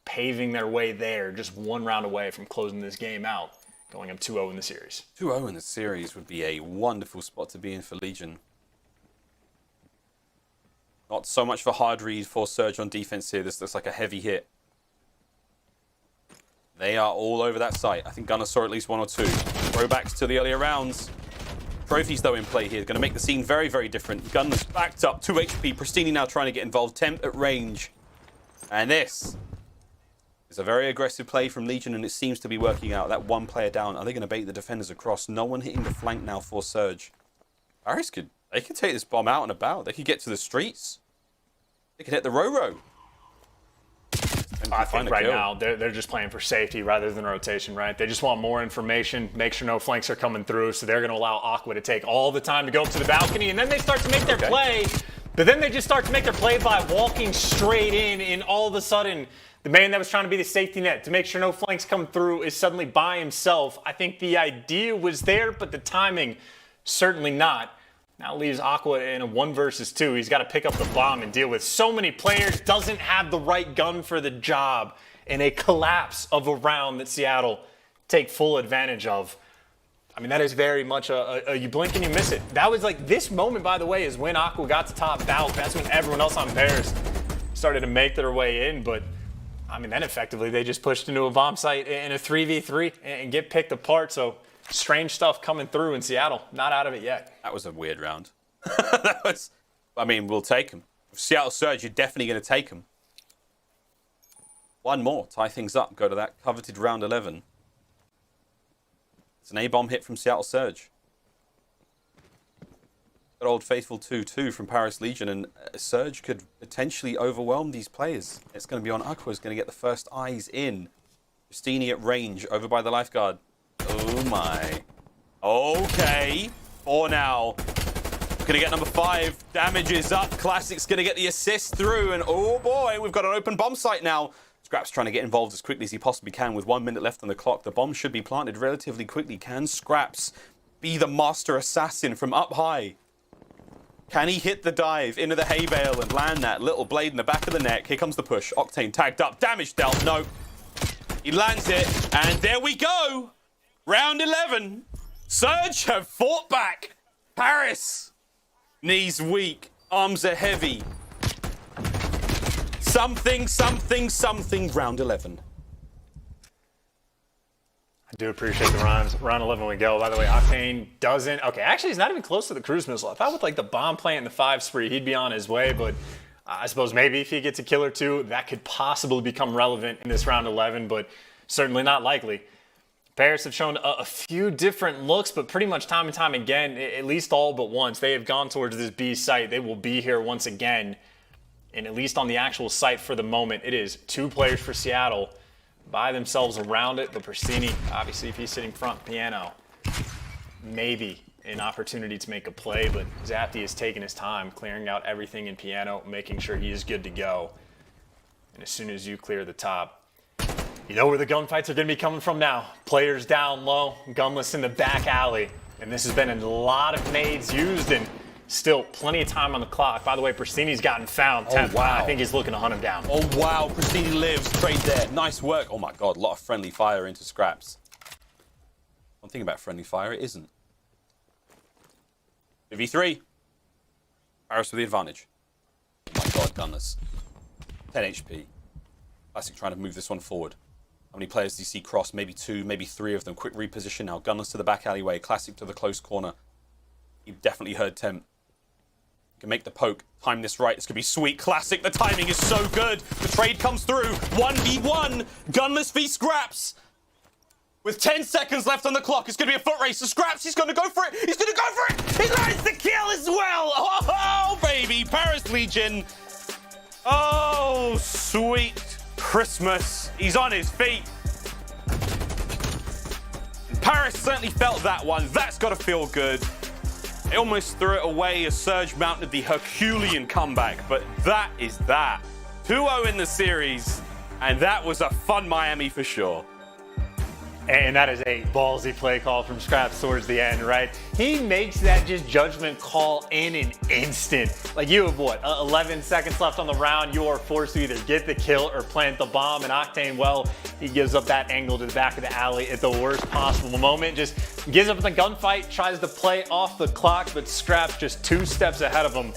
paving their way there, just one round away from closing this game out, going up 2-0 in the series. 2-0 in the series would be a wonderful spot to be in for Legion. Not so much for hard read for Surge on defense here. This looks like a heavy hit. They are all over that site. I think Gunner saw at least 1 or 2. Throwbacks to the earlier rounds. Trophies, though, in play here. Going to make the scene very, very different. Gunner's backed up. 2 HP. Pristini now trying to get involved. Temp at range. And this is a very aggressive play from Legion, and it seems to be working out. That one player down. Are they going to bait the defenders across? No one hitting the flank now for Surge. Paris could take this bomb out and about. They could get to the streets. They could hit the Ro-Ro. I think right now they're just playing for safety rather than rotation, right? They just want more information, make sure no flanks are coming through, so they're going to allow Aqua to take all the time to go up to the balcony, and then they start to make their play. But then they just start to make their play by walking straight in, and all of a sudden, the man that was trying to be the safety net to make sure no flanks come through is suddenly by himself. I think the idea was there, but the timing certainly not. Now leaves Aqua in a 1 versus 2. He's got to pick up the bomb and deal with so many players. Doesn't have the right gun for the job. In a collapse of a round that Seattle take full advantage of. I mean, that is very much a you blink and you miss it. That was like, this moment, by the way, is when Aqua got to top Valk. That's when everyone else on Paris started to make their way in. But, I mean, then effectively they just pushed into a bomb site in a 3v3 and get picked apart. So, strange stuff coming through in Seattle. Not out of it yet. That was a weird round. We'll take them. With Seattle Surge, you're definitely going to take them. 1 more, tie things up, go to that coveted round 11. It's an A-bomb hit from Seattle Surge. Good old faithful 2-2 from Paris Legion, and Surge could potentially overwhelm these players. It's going to be on Aqua, who's going to get the first eyes in. Pristini at range, over by the lifeguard. Oh my. Okay. 4 now. Gonna get number 5. Damage is up. Classic's gonna get the assist through. And oh boy, we've got an open bomb site now. Scraps trying to get involved as quickly as he possibly can with 1 minute left on the clock. The bomb should be planted relatively quickly. Can Scraps be the master assassin from up high? Can he hit the dive into the hay bale and land that little blade in the back of the neck? Here comes the push. Octane tagged up. Damage dealt. No. He lands it. And there we go. Round 11. Surge have fought back. Paris. Knees weak. Arms are heavy. Something. Round 11. I do appreciate the round 11 we go. By the way, Octane doesn't. Okay, actually, he's not even close to the cruise missile. I thought with like the bomb plant and the 5 spree, he'd be on his way. But I suppose maybe if he gets a kill or 2, that could possibly become relevant in this round 11. But certainly not likely. Paris have shown a few different looks, but pretty much time and time again, at least all but once, they have gone towards this B site. They will be here once again. And at least on the actual site for the moment, it is 2 players for Seattle by themselves around it. But Pristini, obviously, if he's sitting front piano, maybe an opportunity to make a play. But Zapti is taking his time, clearing out everything in piano, making sure he is good to go. And as soon as you clear the top, you know where the gunfights are going to be coming from now. Players down low, Gunless in the back alley. And this has been a lot of nades used, and Still plenty of time on the clock. By the way, Pristini's gotten found. Oh, wow. I think he's looking to hunt him down. Oh, wow. Pristini lives. Trade there. Nice work. Oh, my God. A lot of friendly fire into Scraps. One thing about friendly fire, it isn't. 2v3. Paris with the advantage. Oh, my God. Gunless. 10 HP. Classic trying to move this one forward. How many players do you see cross? Maybe 2, maybe 3 of them. Quick reposition now. Gunless to the back alleyway. Classic to the close corner. You've definitely heard Temp. Can make the poke. Time this right. This could be sweet. Classic. The timing is so good. The trade comes through. 1v1. Gunless v Scraps. With 10 seconds left on the clock, it's going to be a foot race. So Scraps, he's going to go for it. He's going to go for it. He lands the kill as well. Oh, baby. Paris Legion. Oh, sweet Christmas. He's on his feet. Paris certainly felt that one. That's got to feel good. They almost threw it away as Surge mounted the Herculean comeback, but that is that. 2-0 in the series, and that was a fun Miami for sure. And that is a ballsy play call from Scraps towards the end, right? He makes that just judgment call in an instant. Like, you have what, 11 seconds left on the round. You are forced to either get the kill or plant the bomb. And Octane, well, he gives up that angle to the back of the alley at the worst possible moment. Just gives up the gunfight, tries to play off the clock, but Scraps just 2 steps ahead of him.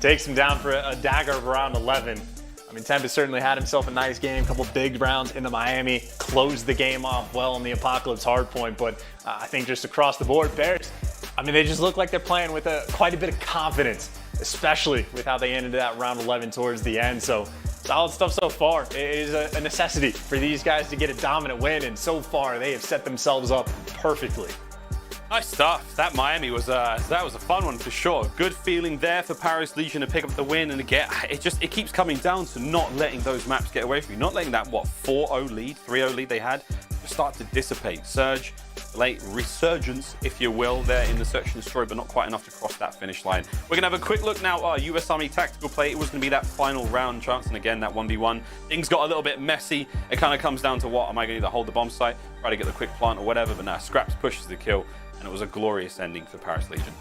Takes him down for a dagger of around 11. I mean, Temp has certainly had himself a nice game, a couple big rounds into Miami, closed the game off well in the Apocalypse hardpoint, but I think just across the board, Bears, I mean, they just look like they're playing with quite a bit of confidence, especially with how they ended that round 11 towards the end. So solid stuff so far. It is a necessity for these guys to get a dominant win, and so far they have set themselves up perfectly. Nice stuff. That Miami was that was a fun one for sure. Good feeling there for Paris Legion to pick up the win, and again, it keeps coming down to not letting those maps get away from you, not letting that 4-0 lead, 3-0 lead they had start to dissipate. Surge, late resurgence, if you will, there in the search and destroy, but not quite enough to cross that finish line. We're gonna have a quick look now at US Army tactical play. It was gonna be that final round chance, and again that 1v1. Things got a little bit messy. It kind of comes down to what am I gonna either hold the bomb site, try to get the quick plant or whatever, but now Scraps pushes the kill. And it was a glorious ending for Paris Legion.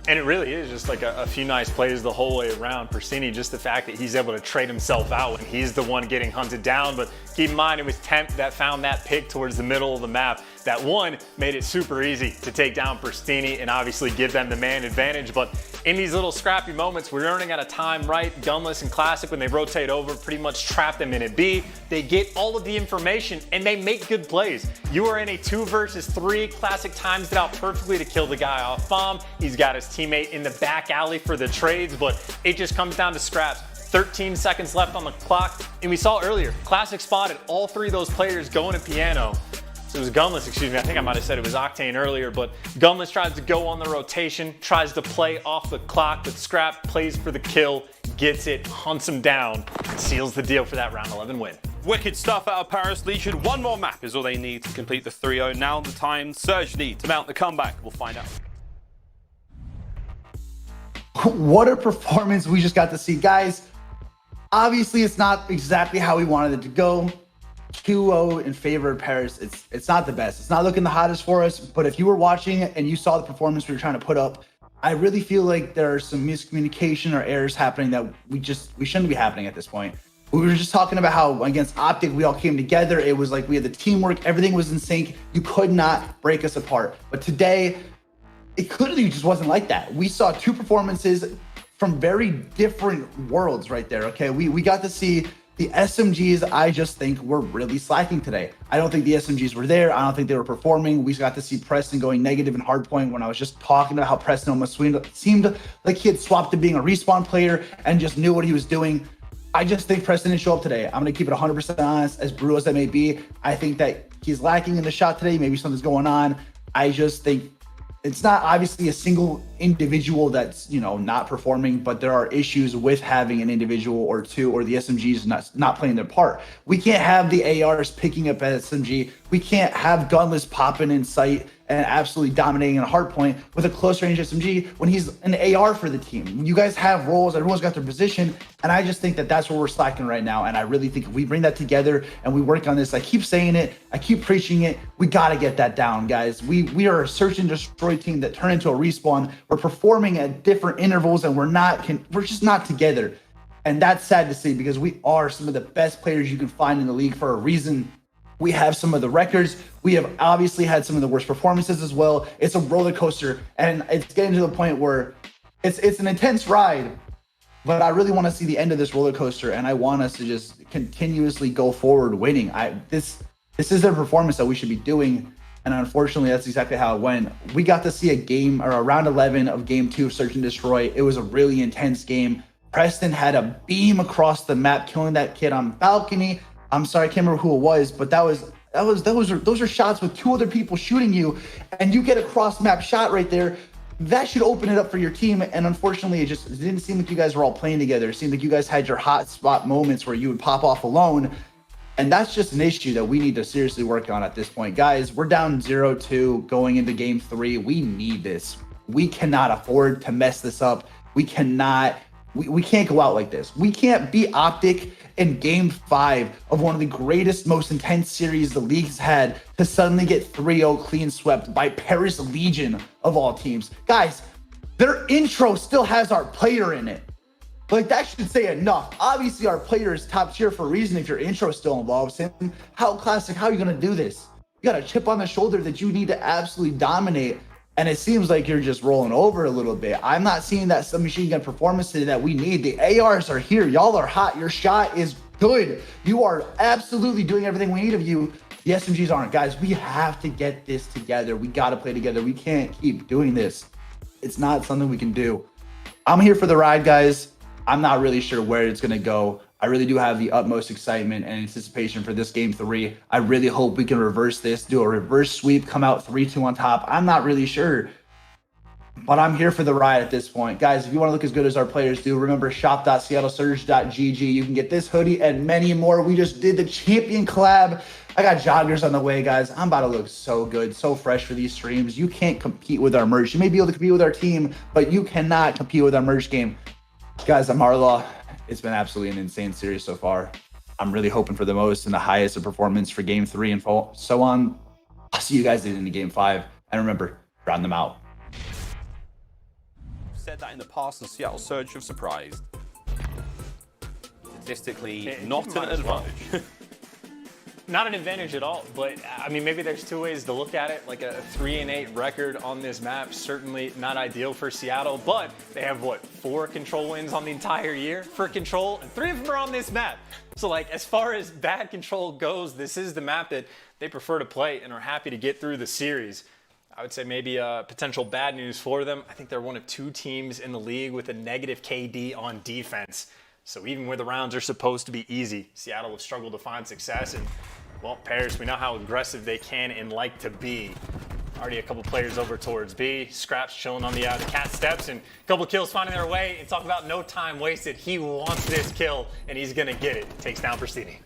And it really is just like a few nice plays the whole way around. Pristini, just the fact that he's able to trade himself out when he's the one getting hunted down. But keep in mind, it was Temp that found that pick towards the middle of the map. That one made it super easy to take down Pristini and obviously give them the man advantage. But in these little scrappy moments, we're running out of time, right? Gunless and Classic, when they rotate over, pretty much trap them in a B. They get all of the information and they make good plays. You are in a 2 versus 3. Classic times it out perfectly to kill the guy off bomb. He's got his teammate in the back alley for the trades, but it just comes down to Scraps. 13 seconds left on the clock. And we saw earlier, Classic spotted all 3 of those players going to piano. So it was Gunless, excuse me. I think I might have said it was Octane earlier, but Gunless tries to go on the rotation, tries to play off the clock, but Scrap plays for the kill, gets it, hunts him down, and seals the deal for that round 11 win. Wicked stuff out of Paris Legion. One more map is all they need to complete the 3-0. Now the time Surge need to mount the comeback. We'll find out. What a performance we just got to see. Guys, obviously it's not exactly how we wanted it to go. 2-0 in favor of Paris. It's not the best. It's not looking the hottest for us, but if you were watching it and you saw the performance we were trying to put up, I really feel like there are some miscommunication or errors happening that we shouldn't be happening at this point. We were just talking about how against Optic, we all came together. It was like we had the teamwork. Everything was in sync. You could not break us apart. But today, it clearly just wasn't like that. We saw 2 performances from very different worlds right there, okay? We got to see the SMGs, I just think, were really slacking today. I don't think the SMGs were there. I don't think they were performing. We got to see Preston going negative in hardpoint when I was just talking about how Preston almost seemed like he had swapped to being a respawn player and just knew what he was doing. I just think Preston didn't show up today. I'm going to keep it 100% honest, as brutal as that may be. I think that he's lacking in the shot today. Maybe something's going on. I just think it's not obviously a single individual that's, not performing, but there are issues with having an individual or 2 or the SMGs not playing their part. We can't have the ARs picking up SMG. We can't have Gunless popping in sight and absolutely dominating in a hard point with a close range SMG when he's an AR for the team. You guys have roles, everyone's got their position, and I just think that that's where we're slacking right now. And I really think if we bring that together and we work on this, I keep saying it, I keep preaching it, we got to get that down, guys. We are a search and destroy team that turned into a respawn. We're performing at different intervals, and we're just not together. And that's sad to see because we are some of the best players you can find in the league for a reason. We have some of the records. We have obviously had some of the worst performances as well. It's a roller coaster, and it's getting to the point where it's an intense ride, but I really want to see the end of this roller coaster, and I want us to just continuously go forward winning. This is a performance that we should be doing, and unfortunately, that's exactly how it went. We got to see a game, or a round 11 of game 2 of Search and Destroy. It was a really intense game. Preston had a beam across the map, killing that kid on balcony. I'm sorry, I can't remember who it was, but those are shots with 2 other people shooting you, and you get a cross map shot right there. That should open it up for your team. And unfortunately, it didn't seem like you guys were all playing together. It seemed like you guys had your hot spot moments where you would pop off alone. And that's just an issue that we need to seriously work on at this point. Guys, we're down 0-2 going into game 3. We need this. We cannot afford to mess this up. We can't go out like this. We can't be Optic in game 5 of one of the greatest, most intense series the league's had to suddenly get 3-0 clean swept by Paris Legion of all teams. Guys, their intro still has our player in it. Like, that should say enough. Obviously, our player is top tier for a reason if your intro still involves him. How classic, how are you gonna do this? You got a chip on the shoulder that you need to absolutely dominate. And it seems like you're just rolling over a little bit. I'm not seeing that submachine gun performance today that we need. The ARs are here. Y'all are hot. Your shot is good. You are absolutely doing everything we need of you. The SMGs aren't. Guys, we have to get this together. We got to play together. We can't keep doing this. It's not something we can do. I'm here for the ride, guys. I'm not really sure where it's going to go. I really do have the utmost excitement and anticipation for this game 3. I really hope we can reverse this, do a reverse sweep, come out 3-2 on top. I'm not really sure, but I'm here for the ride at this point. Guys, if you want to look as good as our players do, remember shop.seattlesurge.gg. You can get this hoodie and many more. We just did the champion collab. I got joggers on the way, guys. I'm about to look so good, so fresh for these streams. You can't compete with our merch. You may be able to compete with our team, but you cannot compete with our merch game. Guys, I'm RLaw. It's been absolutely an insane series so far. I'm really hoping for the most and the highest of performance for game 3 and so on. I'll see you guys in the game 5. And remember, round them out. Said that in the past, and Seattle Surge have surprised. Statistically, not an advantage. Not an advantage at all, but I mean, maybe there's 2 ways to look at it. Like a 3-8 record on this map, certainly not ideal for Seattle, but they have what, 4 control wins on the entire year for control, and 3 of them are on this map. So like, as far as bad control goes, this is the map that they prefer to play and are happy to get through the series. I would say maybe potential bad news for them. I think they're one of 2 teams in the league with a negative KD on defense. So even where the rounds are supposed to be easy, Seattle have struggled to find success. And, well, Paris, we know how aggressive they can and like to be. Already a couple players over towards B. Scraps chilling on the cat steps, and a couple kills finding their way. And talk about no time wasted. He wants this kill, and he's going to get it. Takes down Pristini.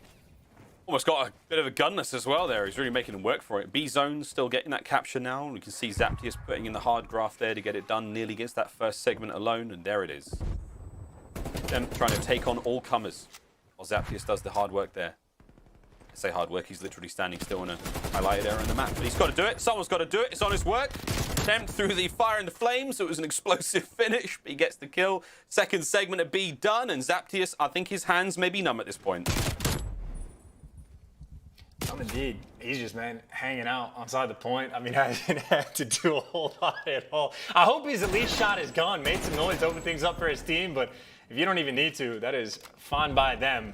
Almost got a bit of a gunless as well there. He's really making them work for it. B zone still getting that capture now. We can see Zaptius putting in the hard graft there to get it done. Nearly gets that first segment alone, and there it is. Them trying to take on all comers, while Zaptius does the hard work there. I say hard work, he's literally standing still in a highlighted area on the map, but he's got to do it. Someone's got to do it. It's on his work. Attempt through the fire and the flames. It was an explosive finish, but he gets the kill. Second segment of B done, and Zaptius, I think his hands may be numb at this point. Indeed. He's just, man, hanging out outside the point. I mean, I didn't have to do a whole lot at all. I hope he's at least shot his gun, made some noise, opened things up for his team, but if you don't even need to, that is fine by them.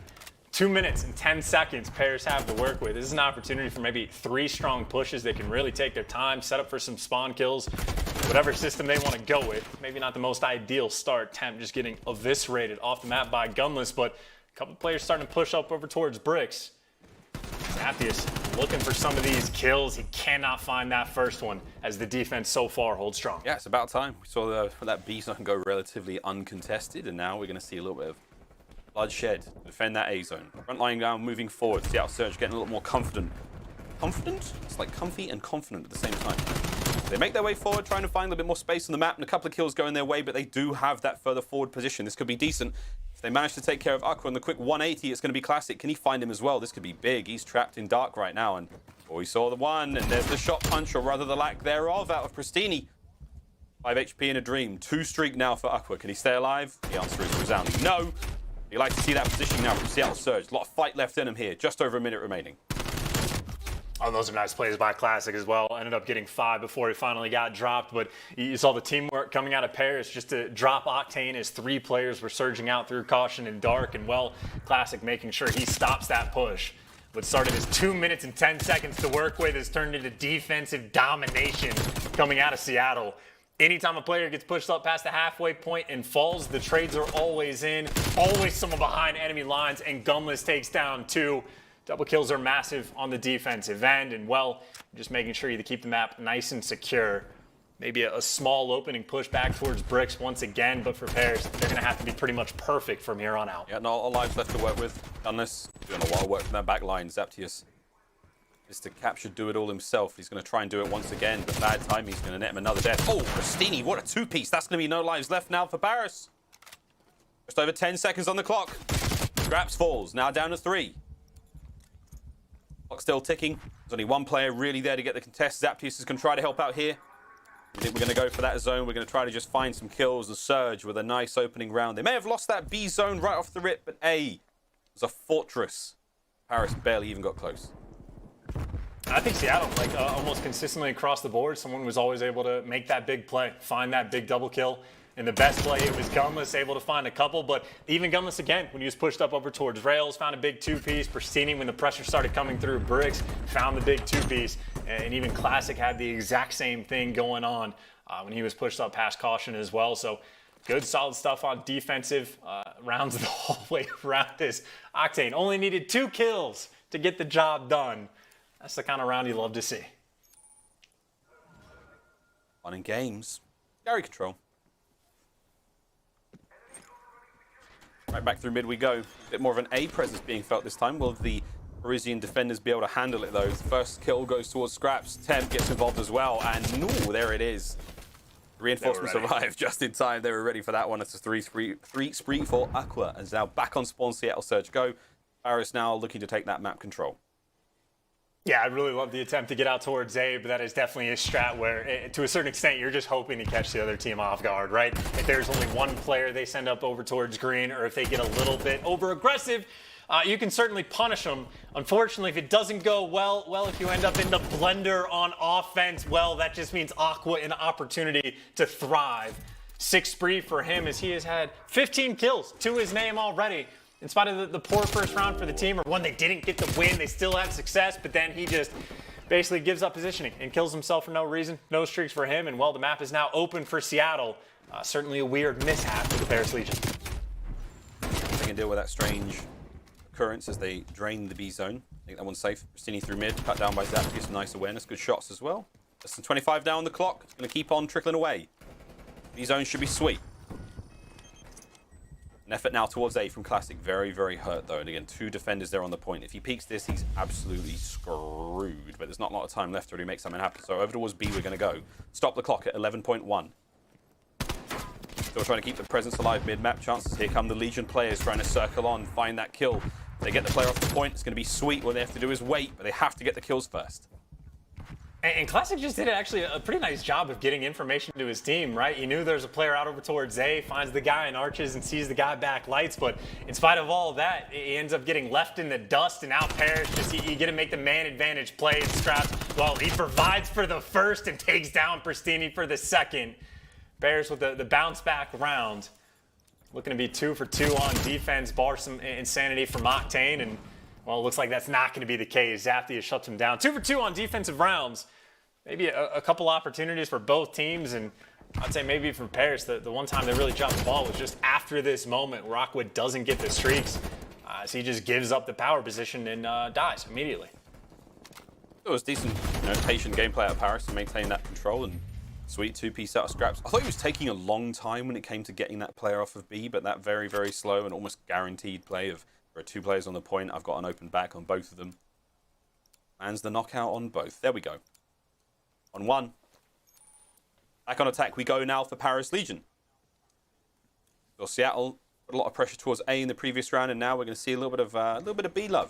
2 minutes and 10 seconds Paris have to work with. This is an opportunity for maybe 3 strong pushes. They can really take their time, set up for some spawn kills, whatever system they want to go with. Maybe not the most ideal start. Temp just getting eviscerated off the map by Gunless, but a couple players starting to push up over towards Bricks. Zaptius looking for some of these kills. He cannot find that first one as the defense so far holds strong. Yeah, it's about time. We saw that B zone go relatively uncontested, and now we're going to see a little bit of bloodshed to defend that A zone. Front line down, moving forward. Seattle Surge getting a little more confident. Confident? It's like comfy and confident at the same time. They make their way forward, trying to find a bit more space on the map, and a couple of kills going their way, but they do have that further forward position. This could be decent. If they manage to take care of Aqua on the quick 180, it's going to be classic. Can he find him as well? This could be big. He's trapped in dark right now, and we saw the one, and there's the shot punch, or rather the lack thereof, out of Pristini. 5 HP in a dream. 2 streak now for Aqua. Can he stay alive? The answer is resounding no. You like to see that position now from Seattle Surge. A lot of fight left in him here. Just over a minute remaining. Oh, those are nice plays by Classic as well. Ended up getting 5 before he finally got dropped, but you saw the teamwork coming out of Paris just to drop Octane as 3 players were surging out through caution and dark, and well, Classic making sure he stops that push. What started as 2 minutes and 10 seconds to work with has turned into defensive domination coming out of Seattle. Anytime a player gets pushed up past the halfway point and falls, the trades are always in, always someone behind enemy lines, and Gunless takes down 2. Double kills are massive on the defensive end, and well, just making sure you keep the map nice and secure. Maybe a small opening push back towards Bricks once again, but for Paris, they're going to have to be pretty much perfect from here on out. Yeah, not a lot of lives left to work with. Gunless doing a lot of work from that back line. Zaptius is to capture, do it all himself. He's going to try and do it once again, but bad time. He's going to net him another death. Oh, Pristini, what a 2-piece. That's going to be no lives left now for Paris. Just over 10 seconds on the clock. Scraps falls, now down to 3. Clock still ticking. There's only 1 player really there to get the contest. Zaptius is going to try to help out here. I think we're going to go for that zone. We're going to try to just find some kills. The Surge with a nice opening round. They may have lost that B zone right off the rip, but A was a fortress. Paris barely even got close. I think Seattle, almost consistently across the board, someone was always able to make that big play, find that big double kill. In the best play, it was Gunless, able to find a couple, but even Gunless again, when he was pushed up over towards Rails, found a big 2-piece. Pristini, when the pressure started coming through Bricks, found the big 2-piece. And even Classic had the exact same thing going on when he was pushed up past caution as well. So good, solid stuff on defensive rounds the whole way around this. Octane only needed 2 kills to get the job done. That's the kind of round you love to see. On in games. Gary Control. Right back through mid we go. A bit more of an A presence being felt this time. Will the Parisian defenders be able to handle it though? The first kill goes towards Scraps. Temp gets involved as well, and no, there it is. Reinforcements arrived just in time. They were ready for that one. It's a 3 spree for Aqua, as now back on spawn. Seattle Surge go. Paris now looking to take that map control. Yeah, I really love the attempt to get out towards A, but that is definitely a strat where, to a certain extent, you're just hoping to catch the other team off guard, right? If there's only 1 player they send up over towards green, or if they get a little bit over-aggressive, you can certainly punish them. Unfortunately, if it doesn't go well, if you end up in the blender on offense, well, that just means Aqua an opportunity to thrive. 6 spree for him, as he has had 15 kills to his name already. In spite of the poor first round for the team, or one they didn't get the win, they still had success, but then he just basically gives up positioning and kills himself for no reason. No streaks for him, and well, the map is now open for Seattle. Certainly a weird mishap for the Paris Legion. They can deal with that strange occurrence as they drain the B zone. I think that one's safe. Pristini through mid, cut down by Zaptius. Nice awareness, good shots as well. Less than 25 now on the clock. It's going to keep on trickling away. B zone should be sweet. An effort now towards A from Classic. Very, very hurt though. And again, 2 defenders there on the point. If he peeks this, he's absolutely screwed. But there's not a lot of time left to really make something happen. So over towards B we're going to go. Stop the clock at 11.1. Still trying to keep the presence alive mid-map chances. Here come the Legion players trying to circle on, find that kill. If they get the player off the point, it's going to be sweet. What they have to do is wait, but they have to get the kills first. And Classic just did actually a pretty nice job of getting information to his team, right? He knew there's a player out over towards A, finds the guy in arches and sees the guy back lights, but in spite of all of that, he ends up getting left in the dust and out Paris. Just you get to make the man advantage play and Scraps. Well, he provides for the first and takes down Pristini for the second. Paris with the bounce back round. Looking to be 2 for 2 on defense, bar some insanity from Octane, and well, it looks like that's not going to be the case. Zaptius shuts him down. 2 for 2 on defensive rounds. Maybe a couple opportunities for both teams, and I'd say maybe for Paris, the one time they really dropped the ball was just after this moment where Aqua doesn't get the streaks. So he just gives up the power position and dies immediately. It was decent, patient gameplay out of Paris to maintain that control, and sweet 2-piece out of Scraps. I thought he was taking a long time when it came to getting that player off of B, but that very, very slow and almost guaranteed play of there are 2 players on the point. I've got an open back on both of them. Lands the knockout on both. There we go. On 1. Back on attack we go now for Paris Legion. So Seattle put a lot of pressure towards A in the previous round, and now we're going to see a little bit of B love.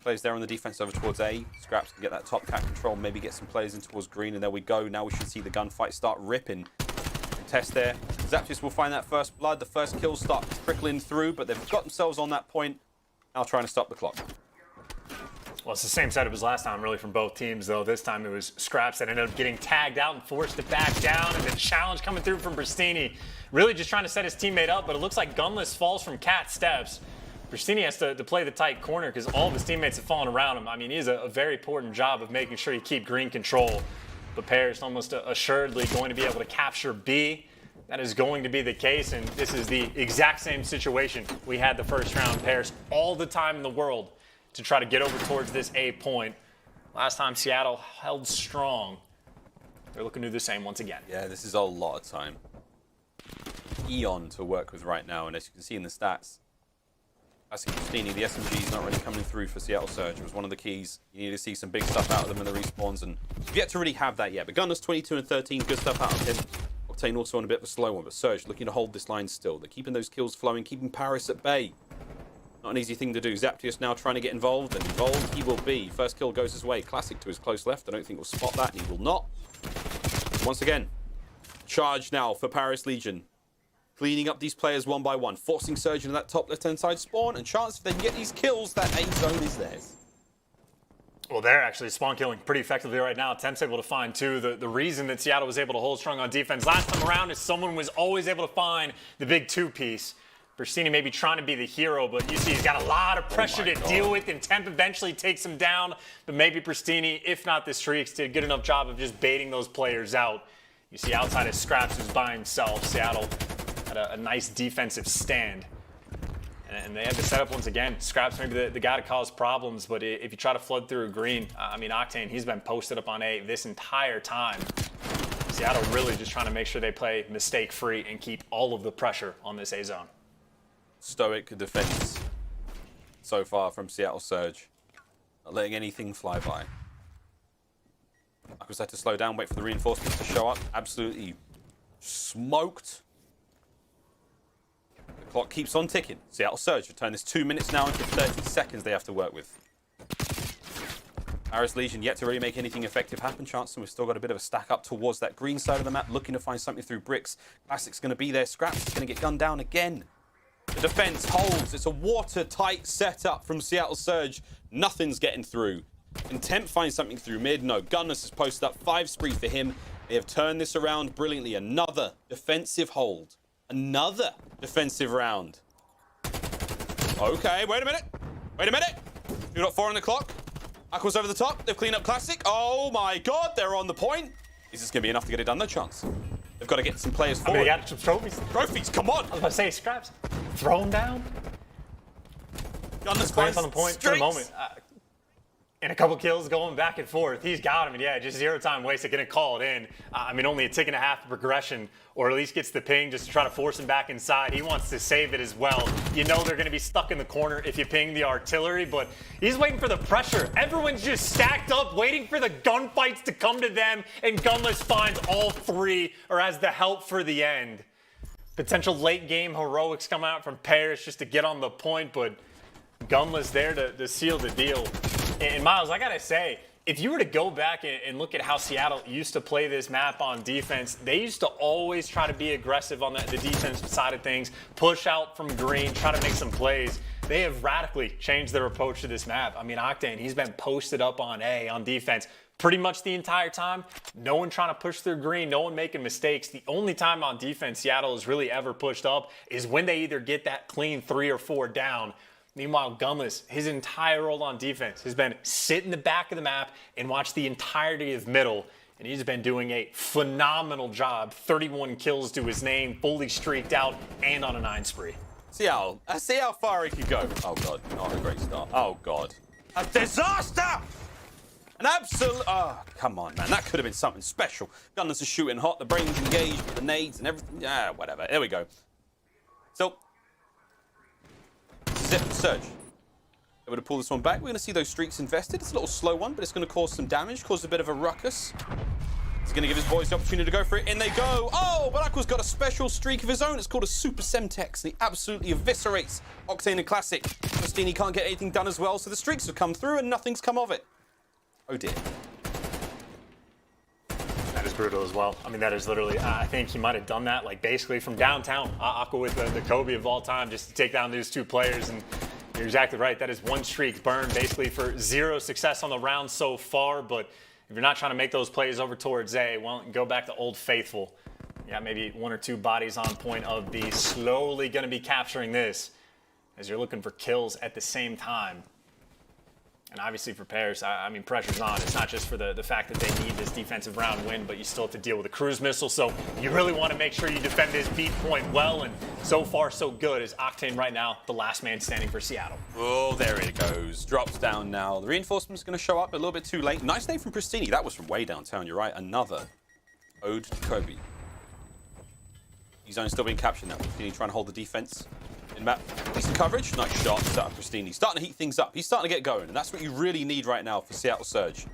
Players there on the defense over towards A. Scraps can get that top cat control, maybe get some players in towards green, and there we go. Now we should see the gunfight start ripping. Test there. Zaptius will find that first blood. The first kills start trickling through, but they've got themselves on that point. Now trying to stop the clock. Well, it's the same setup as last time, really, from both teams, though. This time it was Scraps that ended up getting tagged out and forced to back down, and the challenge coming through from Bristini. Really just trying to set his teammate up, but it looks like Gunless falls from Cat steps. Bristini has to play the tight corner because all of his teammates have fallen around him. I mean, he has a very important job of making sure you keep green control. But Paris almost assuredly going to be able to capture B. That is going to be the case, and this is the exact same situation we had the first round. Paris all the time in the world to try to get over towards this A point. Last time Seattle held strong. They're looking to do the same once again. Yeah, this is a lot of time. Eon to work with right now, and as you can see in the stats, I see Bristini, the SMG is not really coming through for Seattle Surge. It was one of the keys. You need to see some big stuff out of them in the respawns, and we've yet to really have that yet. But Gunner's 22 and 13, good stuff out of him. Octane also on a bit of a slow one, but Surge looking to hold this line still. They're keeping those kills flowing, keeping Paris at bay. Not an easy thing to do. Zaptius now trying to get involved, and involved he will be. First kill goes his way. Classic to his close left. I don't think we'll spot that, and he will not. Once again, charge now for Paris Legion. Cleaning up these players one by one, forcing Surge into that top left-hand side spawn, and chance if they can get these kills, that A zone is theirs. Well, they're actually spawn killing pretty effectively right now. Temp's able to find two. The reason that Seattle was able to hold strong on defense last time around is someone was always able to find the big two-piece. Bristini may be trying to be the hero, but you see he's got a lot of pressure to deal with, and Temp eventually takes him down. But maybe Bristini, if not the Streaks, did a good enough job of just baiting those players out. You see outside of Scraps, who's by himself, Seattle had a nice defensive stand. And they had to set up once again. Scraps may be the guy to cause problems, but if you try to flood through a green, I mean, Octane, he's been posted up on A this entire time. Seattle really just trying to make sure they play mistake-free and keep all of the pressure on this A zone. Stoic defense so far from Seattle Surge. Not letting anything fly by. Marcus had to slow down, wait for the reinforcements to show up. Absolutely smoked. The clock keeps on ticking. Seattle Surge return this 2 minutes now into 30 seconds they have to work with. Paris Legion yet to really make anything effective happen. Chancellor, we've still got a bit of a stack up towards that green side of the map, looking to find something through bricks. Classic's going to be there. Scraps is going to get gunned down again. The defense holds. It's a watertight setup from Seattle Surge. Nothing's getting through. Intent finds something through mid. No, Gunness has posted up 5 spree for him. They have turned this around brilliantly. Another defensive hold. Another defensive round. Okay, wait a minute. Wait a minute. We've got 4 on the clock. Aqua's over the top. They've cleaned up Classic. Oh my god, they're on the point. Is this going to be enough to get it done? No chance. They've got to get some players forward. I mean, they got some trophies. Trophies, come on. I was about to say, Scraps, throw them down. Gunness finds on the point for the moment. And a couple kills going back and forth. He's got him, and yeah, just 0 time wasted, gonna call it in. I mean, only a tick and a half of progression, or at least gets the ping just to try to force him back inside. He wants to save it as well. You know they're gonna be stuck in the corner if you ping the artillery, but he's waiting for the pressure. Everyone's just stacked up, waiting for the gunfights to come to them, and Gunless finds all 3, or has the help for the end. Potential late game heroics come out from Paris just to get on the point, but Gunless there to seal the deal. And Miles, I gotta say, if you were to go back and look at how Seattle used to play this map on defense, they used to always try to be aggressive on the defensive side of things, push out from green, try to make some plays. They have radically changed their approach to this map. I mean, Octane, he's been posted up on A on defense pretty much the entire time. No one trying to push through green, no one making mistakes. The only time on defense Seattle has really ever pushed up is when they either get that clean 3 or 4 down. Meanwhile, Gunless, his entire role on defense has been sit in the back of the map and watch the entirety of middle. And he's been doing a phenomenal job. 31 kills to his name, fully streaked out, and on a 9 spree. See how far he could go. Oh, God. Not a great start. Oh, God. A disaster! An absolute... Oh, come on, man. That could have been something special. Gunners are shooting hot. The brain's engaged with the nades and everything. Yeah, whatever. There we go. So... Zip Surge. Able to pull this one back. We're going to see those streaks invested. It's a little slow one, but it's going to cause some damage, cause a bit of a ruckus. He's going to give his boys the opportunity to go for it. In they go. Oh, but Aqua's got a special streak of his own. It's called a Super Semtex. He absolutely eviscerates Octane and Classic. Pristini can't get anything done as well, so the streaks have come through and nothing's come of it. Oh dear. That is brutal as well. I mean, that is literally, I think he might have done that, like, basically from downtown. Aqua with the Kobe of all time, just to take down these two players. And you're exactly right. That is one streak burned basically for 0 success on the round so far, but if you're not trying to make those plays over towards A, well, go back to Old Faithful. You got maybe 1 or 2 bodies on point of B. Slowly going to be capturing this as you're looking for kills at the same time. And obviously for Paris, I mean, pressure's on. It's not just for the fact that they need this defensive round win, but you still have to deal with a cruise missile. So you really want to make sure you defend this B point well. And so far, so good as Octane right now, the last man standing for Seattle. Oh, there it goes. Drops down now. The reinforcement's going to show up a little bit too late. Nice name from Pristini. That was from way downtown. You're right. Another ode to Kobe. His own still being captured now. Pristini trying to hold the defense. In map, decent coverage, nice shot, set up Pristini. Starting to heat things up. He's starting to get going, and that's what you really need right now for Seattle Surge.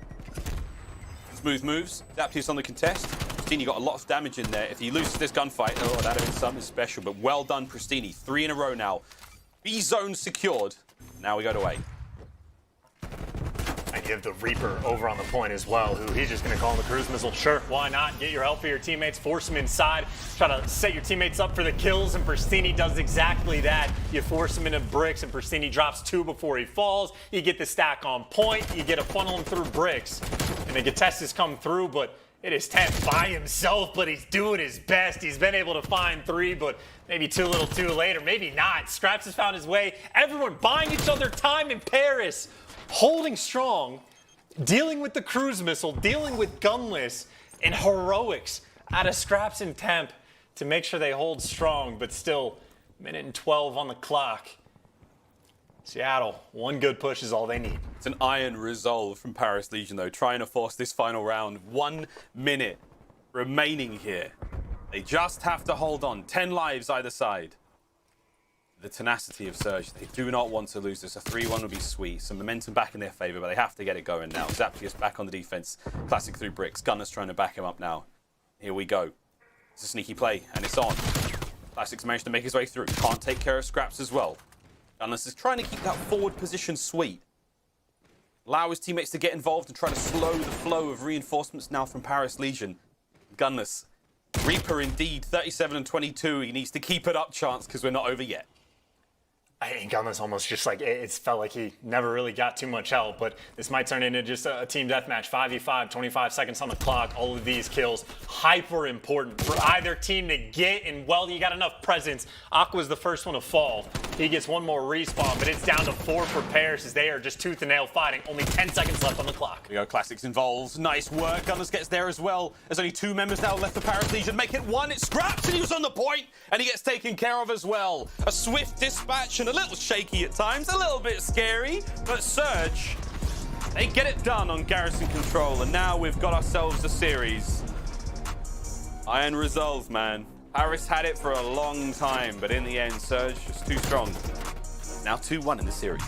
Smooth moves. Zaptius on the contest. Pristini got a lot of damage in there. If he loses this gunfight, oh, that'd have been something special. But well done, Pristini. 3 in a row now. B zone secured. Now we go to A. And you have the Reaper over on the point as well, who he's just going to call in the cruise missile. Sure, why not? Get your help for your teammates, force them inside, try to set your teammates up for the kills, and Pristini does exactly that. You force him into bricks, and Pristini drops 2 before he falls. You get the stack on point, you get a funnel him through bricks. And the Gattest has come through, but it is 10 by himself, but he's doing his best. He's been able to find 3, but maybe too little too late, or maybe not. Scraps has found his way. Everyone buying each other time in Paris. Holding strong, dealing with the cruise missile, dealing with gunless, and heroics out of Scraps and Temp to make sure they hold strong, but still, minute and 12 on the clock. Seattle, 1 good push is all they need. It's an iron resolve from Paris Legion, though, trying to force this final round. 1 minute remaining here. They just have to hold on. 10 lives either side. The tenacity of Surge. They do not want to lose this. A 3-1 would be sweet. Some momentum back in their favor, but they have to get it going now. Zaptius back on the defense. Classic through bricks. Gunner's trying to back him up now. Here we go. It's a sneaky play, and it's on. Classic's managed to make his way through. Can't take care of Scraps as well. Gunless is trying to keep that forward position sweet. Allow his teammates to get involved and try to slow the flow of reinforcements now from Paris Legion. Gunless. Reaper indeed, 37 and 22. He needs to keep it up, Chance, because we're not over yet. I think Gunless almost just like, it's felt like he never really got too much help, but this might turn into just a team deathmatch. 5v5, 25 seconds on the clock. All of these kills, hyper important for either team to get, and well, you got enough presence. Aqua's the first one to fall. He gets 1 more respawn, but it's down to 4 for Paris as they are just tooth and nail fighting. Only 10 seconds left on the clock. Here we go, Classics involved. Nice work. Gunless gets there as well. There's only 2 members now left for Paris Legion. Make it 1. It Scraps, and he was on the point, and he gets taken care of as well. A swift dispatch and a little shaky at times, a little bit scary, but Surge, they get it done on Garrison Control, and now we've got ourselves a series. Iron resolve, man. Paris had it for a long time, but in the end, Surge just too strong. Now 2-1 in the series.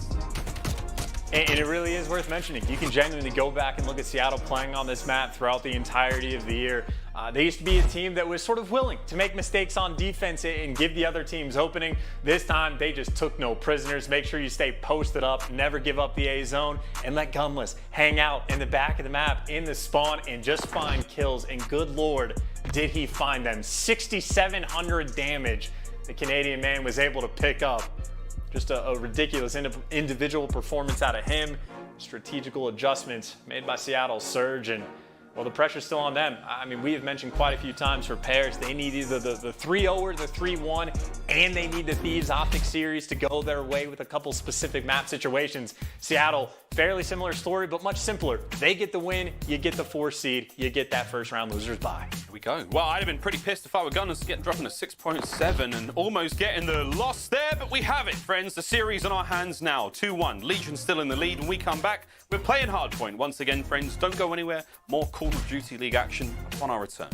And it really is worth mentioning. You can genuinely go back and look at Seattle playing on this map throughout the entirety of the year. They used to be a team that was sort of willing to make mistakes on defense and give the other teams opening. This time, they just took no prisoners. Make sure you stay posted up, never give up the A zone, and let Gunless hang out in the back of the map in the spawn and just find kills. And good Lord, did he find them. 6,700 damage the Canadian man was able to pick up. Just a ridiculous individual performance out of him. Strategical adjustments made by Seattle Surge, and well, the pressure's still on them. I mean, we have mentioned quite a few times for Paris, they need either the 3-0 or the 3-1, and they need the Thieves Optics series to go their way with a couple specific map situations. Seattle, fairly similar story, but much simpler. They get the win, you get the 4 seed, you get that first round losers bye. Here we go. Well, I'd have been pretty pissed if I were Gunners dropping a 6.7 and almost getting the loss there, but we have it, friends. The series on our hands now, 2-1. Legion still in the lead. When we come back, we're playing Hardpoint once again, friends. Don't go anywhere. More Call of Duty League action upon our return.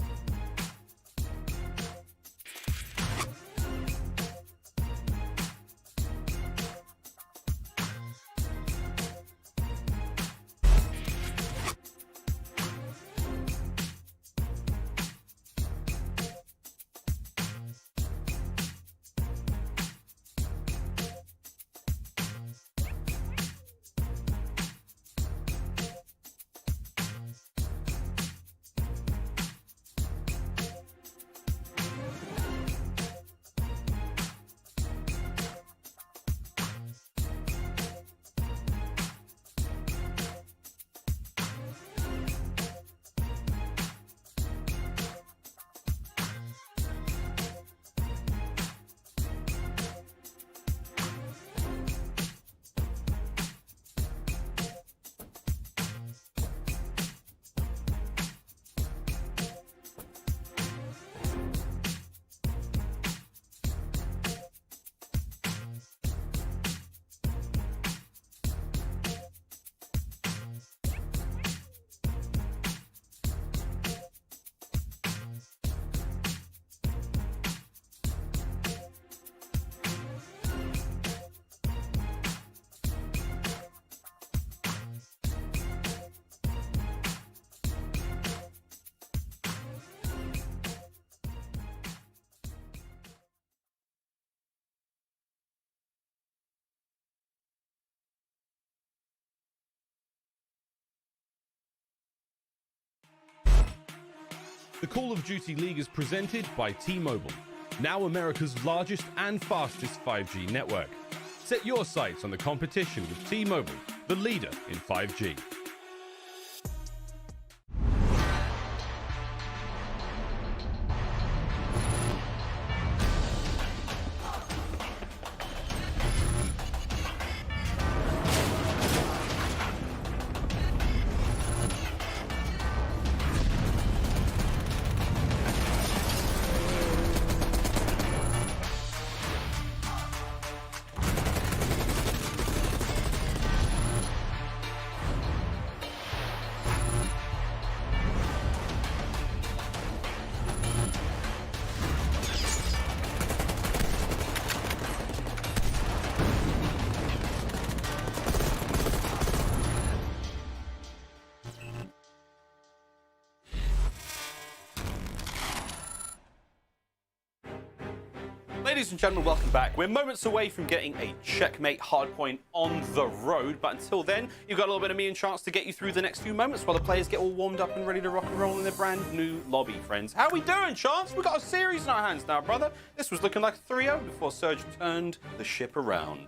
The Call of Duty League is presented by T-Mobile, now America's largest and fastest 5G network. Set your sights on the competition with T-Mobile, the leader in 5G. Ladies and gentlemen, welcome back. We're moments away from getting a checkmate hardpoint on the road, but until then, you've got a little bit of me and Chance to get you through the next few moments while the players get all warmed up and ready to rock and roll in their brand new lobby, friends. How we doing, Chance? We've got a series in our hands now, brother. This was looking like a 3-0 before Surge turned the ship around.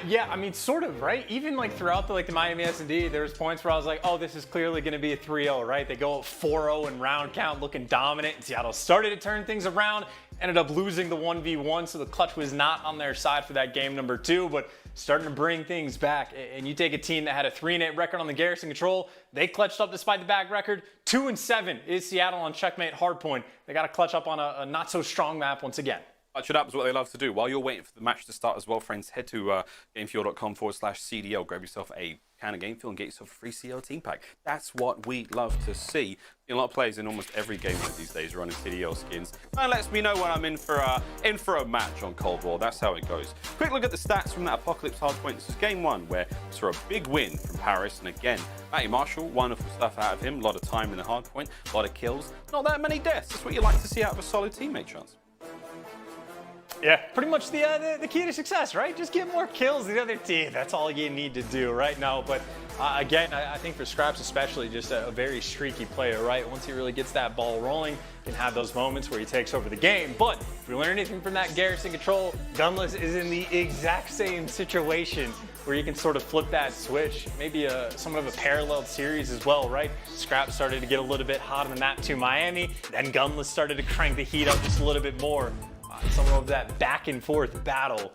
Yeah, I mean, sort of, right? Even like throughout the Miami S&D, there was points where I was like, oh, this is clearly going to be a 3-0, right? They go 4-0 in round count, looking dominant. And Seattle started to turn things around, ended up losing the 1v1, so the clutch was not on their side for that game number 2, but starting to bring things back. And you take a team that had a 3-8 record on the Garrison Control, they clutched up despite the bad record. 2-7 is Seattle on checkmate hardpoint. They got to clutch up on a not so strong map once again. Clutch it up is what they love to do. While you're waiting for the match to start as well, friends, head to gamefuel.com/CDL. Grab yourself a can of Gamefuel and get yourself a free CDL team pack. That's what we love to see. A lot of players in almost every game these days running CDL skins. And lets me know when I'm in for a match on Cold War. That's how it goes. Quick look at the stats from that Apocalypse hardpoint. This is game 1, where it's for a big win from Paris. And again, Matty Marshall, wonderful stuff out of him. A lot of time in the hardpoint, a lot of kills, not that many deaths. That's what you like to see out of a solid teammate, Chance. Yeah, pretty much the key to success, right? Just get more kills than the other team. That's all you need to do right now. But again, I think for Scraps especially, just a very streaky player, right? Once he really gets that ball rolling, can have those moments where he takes over the game. But if we learn anything from that Garrison Control, Gunless is in the exact same situation where you can sort of flip that switch. Maybe somewhat of a parallel series as well, right? Scraps started to get a little bit hot on the map to Miami. Then Gunless started to crank the heat up just a little bit more. Some of that back and forth battle.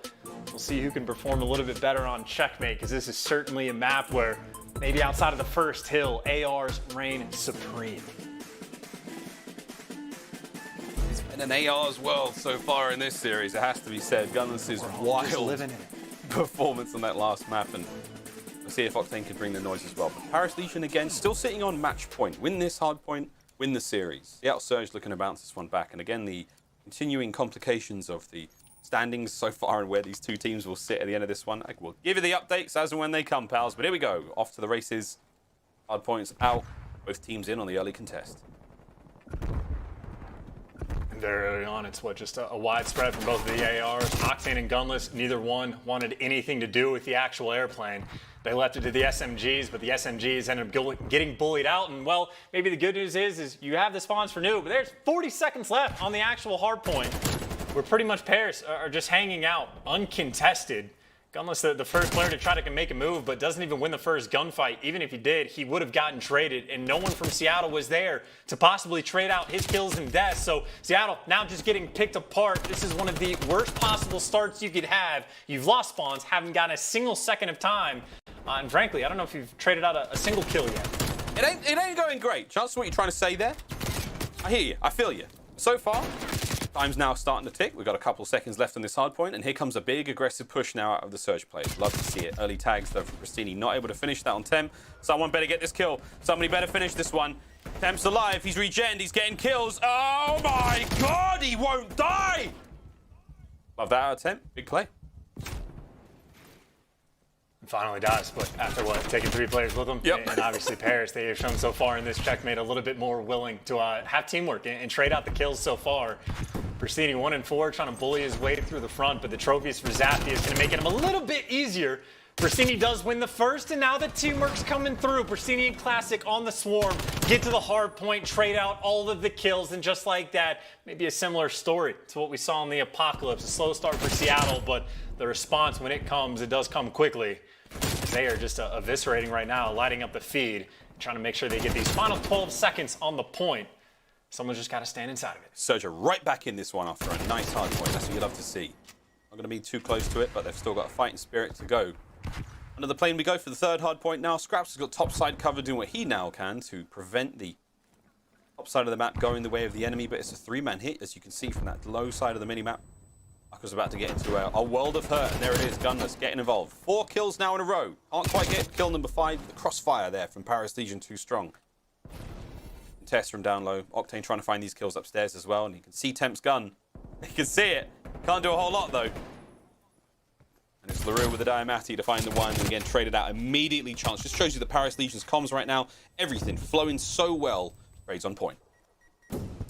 We'll see who can perform a little bit better on checkmate, because this is certainly a map where maybe outside of the first hill, ARs reign supreme. It's been an AR's world so far in this series, it has to be said. Gunless's wild performance on that last map, and we'll see if Octane can bring the noise as well. But Paris Legion again, still sitting on match point. Win this hard point, win the series. Seattle Surge looking to bounce this one back, and again the continuing complications of the standings so far and where these two teams will sit at the end of this one. We'll give you the updates as and when they come, pals. But here we go. Off to the races. Hard points out. Both teams in on the early contest. And very early on, it's just a wide spread from both of the ARs. Octane and Gunless, neither one wanted anything to do with the actual airplane. They left it to the SMGs, but the SMGs ended up getting bullied out. And, well, maybe the good news is you have the spawns for new, but there's 40 seconds left on the actual hard point, where pretty much pairs are just hanging out, uncontested. Gunless, the first player to try to make a move, but doesn't even win the first gunfight. Even if he did, he would have gotten traded, and no one from Seattle was there to possibly trade out his kills and deaths. So Seattle now just getting picked apart. This is one of the worst possible starts you could have. You've lost spawns, haven't gotten a single second of time. And frankly, I don't know if you've traded out a single kill yet. It ain't going great. Chance, what you're trying to say there? I hear you. I feel you. So far, time's now starting to tick. We've got a couple of seconds left on this hard point, and here comes a big aggressive push now out of the Surge players. Love to see it. Early tags though from Pristini. Not able to finish that on Tem. Someone better get this kill. Somebody better finish this one. Tem's alive. He's regened. He's getting kills. Oh my God, he won't die. Love that out of Tem. Big play. Finally dies, but after what, taking 3 players with them? Yep. And obviously Paris, they have shown so far in this checkmate a little bit more willing to have teamwork and trade out the kills so far. Pristini 1-4, trying to bully his way through the front, but the trophies for Zappy is going to make it him a little bit easier. Bristini does win the first, and now the teamwork's coming through. Bristini and Classic on the swarm, get to the hard point, trade out all of the kills, and just like that, maybe a similar story to what we saw in the Apocalypse. A slow start for Seattle, but the response when it comes, it does come quickly. They are just eviscerating right now, lighting up the feed, trying to make sure they get these final 12 seconds on the point. Someone's just got to stand inside of it. Sergio right back in this one after a nice hard point. That's what you love to see. Not going to be too close to it, but they've still got a fighting spirit to go. Under the plane we go for the third hard point now. Scraps has got top side covered, doing what he now can to prevent the top side of the map going the way of the enemy, but it's a 3-man hit, as you can see from that low side of the mini-map. Aka's about to get into a world of hurt, and there it is, Gunless getting involved. 4 kills now in a row. Can't quite get kill number 5. The crossfire there from Paris Legion too strong. Test from down low. Octane trying to find these kills upstairs as well, and you can see Temp's gun. You can see it. Can't do a whole lot though. And it's LaRue with the Diamati to find the one, and again traded out immediately. Chance just shows you the Paris Legion's comms right now. Everything flowing so well. Raids on point.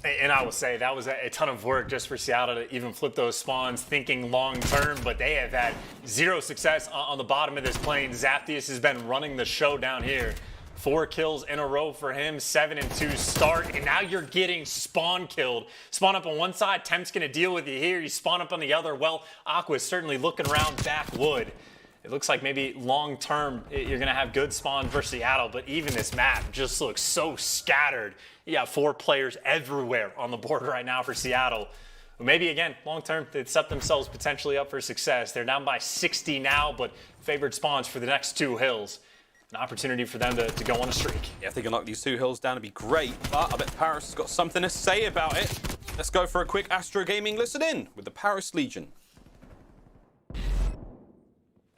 And I will say that was a ton of work just for Seattle to even flip those spawns, thinking long term, but they have had 0 success on the bottom of this plane. Zaptius has been running the show down here. 4 kills in a row for him, 7-2 start, and now you're getting spawn killed. Spawn up on one side, Temp's gonna deal with you here. You spawn up on the other. Well, Aqua's certainly looking around backwood. It looks like maybe long term you're gonna have good spawns for Seattle, but even this map just looks so scattered. You got 4 players everywhere on the board right now for Seattle. Maybe again, long term, they'd set themselves potentially up for success. They're down by 60 now, but favored spawns for the next 2 hills. An opportunity for them to go on a streak. Yeah, if they can knock these 2 hills down, it'd be great, but I bet Paris has got something to say about it. Let's go for a quick Astro Gaming listen in with the Paris Legion.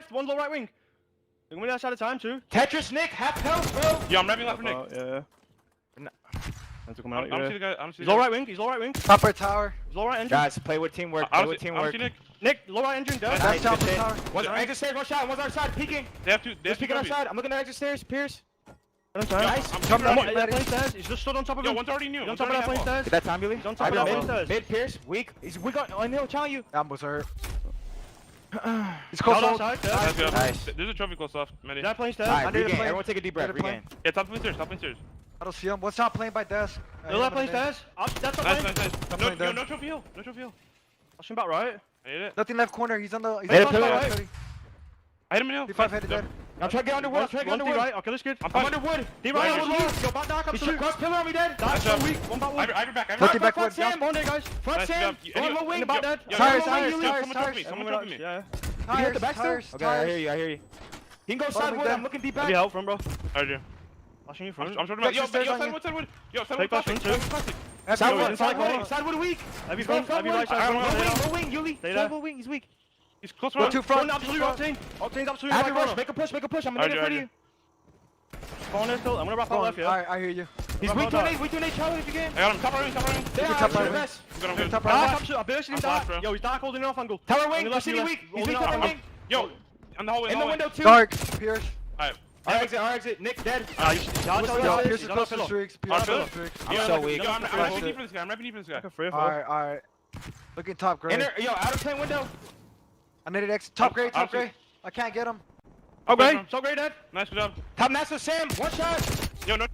One low right wing. They're gonna be outside of time too. Tetris, Nick, half health, bro. Yeah, I'm revving left for Nick. Yeah. That's coming out. I don't see the guy. I don't see He's the low guy. right wing. He's low right wing. Top right tower. He's low right engine. Guys, play with teamwork. Play with teamwork. Nick. Nick, low right engine. Down. That's top right tower. One's exit stairs. One shot. One's outside. Peeking. They have to. Just peeking outside. I'm looking at exit stairs. Pierce. Nice. I'm Top ready. of that plane stairs. He's just stood on top of him. Yo, one's already new. He's on top of that plane stairs. Get that time, Billy. He's on top of that plane stairs. Mid, Pierce. Weak. He's weak on hill. Telling you. Almost hurt. He's close outside. Nice. There's a trophy close off. Medi. That plane stairs. Alright, regain. Everyone take a deep breath. Regain. Yeah, top plane stairs. Top plane stairs. I don't see him. What's top playing by desk? Look that plane stairs. That's a plane. Nice. No trophy hill. No trophy hill. I'll shoot about right. I hit it. Nothing left corner. He's on the. He's Hit on it, the pillar. right. I hit him in hill. D5 headed dead. I'm trying to get under wood. Trying to get under wood. Right. I'll kill this kid. I'm under wood. D right. Go back down. He's cross pillar on me dead. That's so weak. One back wood. Ivan back. Looking backward. Sam. One day, guys. Front Sam. One low wing. About dead. Tires. Someone trophy me. Someone trophy me. Yeah. Tires. Hit the back Tires. still? Okay, I hear you. He can go side wood. I'm looking deep back. Give me help from bro. I do. Flashing you front. I'm shooting back. Yo, side wood. Yo, side wood. Side wood weak. Heavy right side. Low wing, Yuli. Low wing, he's weak. He's close Go to front. One absolute Octane. Octane's absolute right corner. Make a push. I'm gonna get for you. Spawn there still. I'm gonna wrap out left, yeah. I hear you. He's weak to an 8 Charlie if you can. I got him. Top right. Top right. I'm good. Top right. I bursted him dark. Yo, he's dark holding off angle. Tower wing, City weak. He's weak on wing. Yo, on the hallway. In the window too. Dark. Pierce. Alright. Our exit. Nick dead. Yo, Pierce is close to streaks. Pierce is close to streaks. He's so weak. I'm repping deep for this guy. Alright. Looking top gray. Yo, outer plane window. I need an exit. Top gray. I can't get him. Okay. So great, dead. Nice job. Top master Sam. One shot. Yo, no.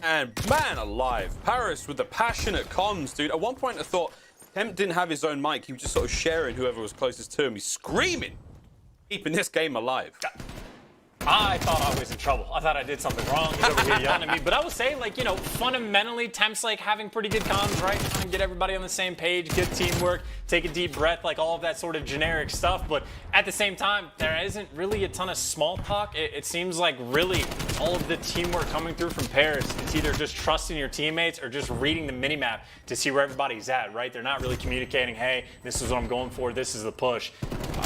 And man alive, Paris with the passionate comms, dude. At one point I thought Temp didn't have his own mic. He was just sort of sharing whoever was closest to him. He's screaming, keeping this game alive. I thought I was in trouble. I thought I did something wrong. He's over here yelling at me. But I would say, like, you know, fundamentally, Temp's like having pretty good comms, right? Trying to get everybody on the same page, good teamwork, take a deep breath, like all of that sort of generic stuff. But at the same time, there isn't really a ton of small talk. It seems like really all of the teamwork coming through from Paris, it's either just trusting your teammates or just reading the minimap to see where everybody's at, right? They're not really communicating, hey, this is what I'm going for, this is the push.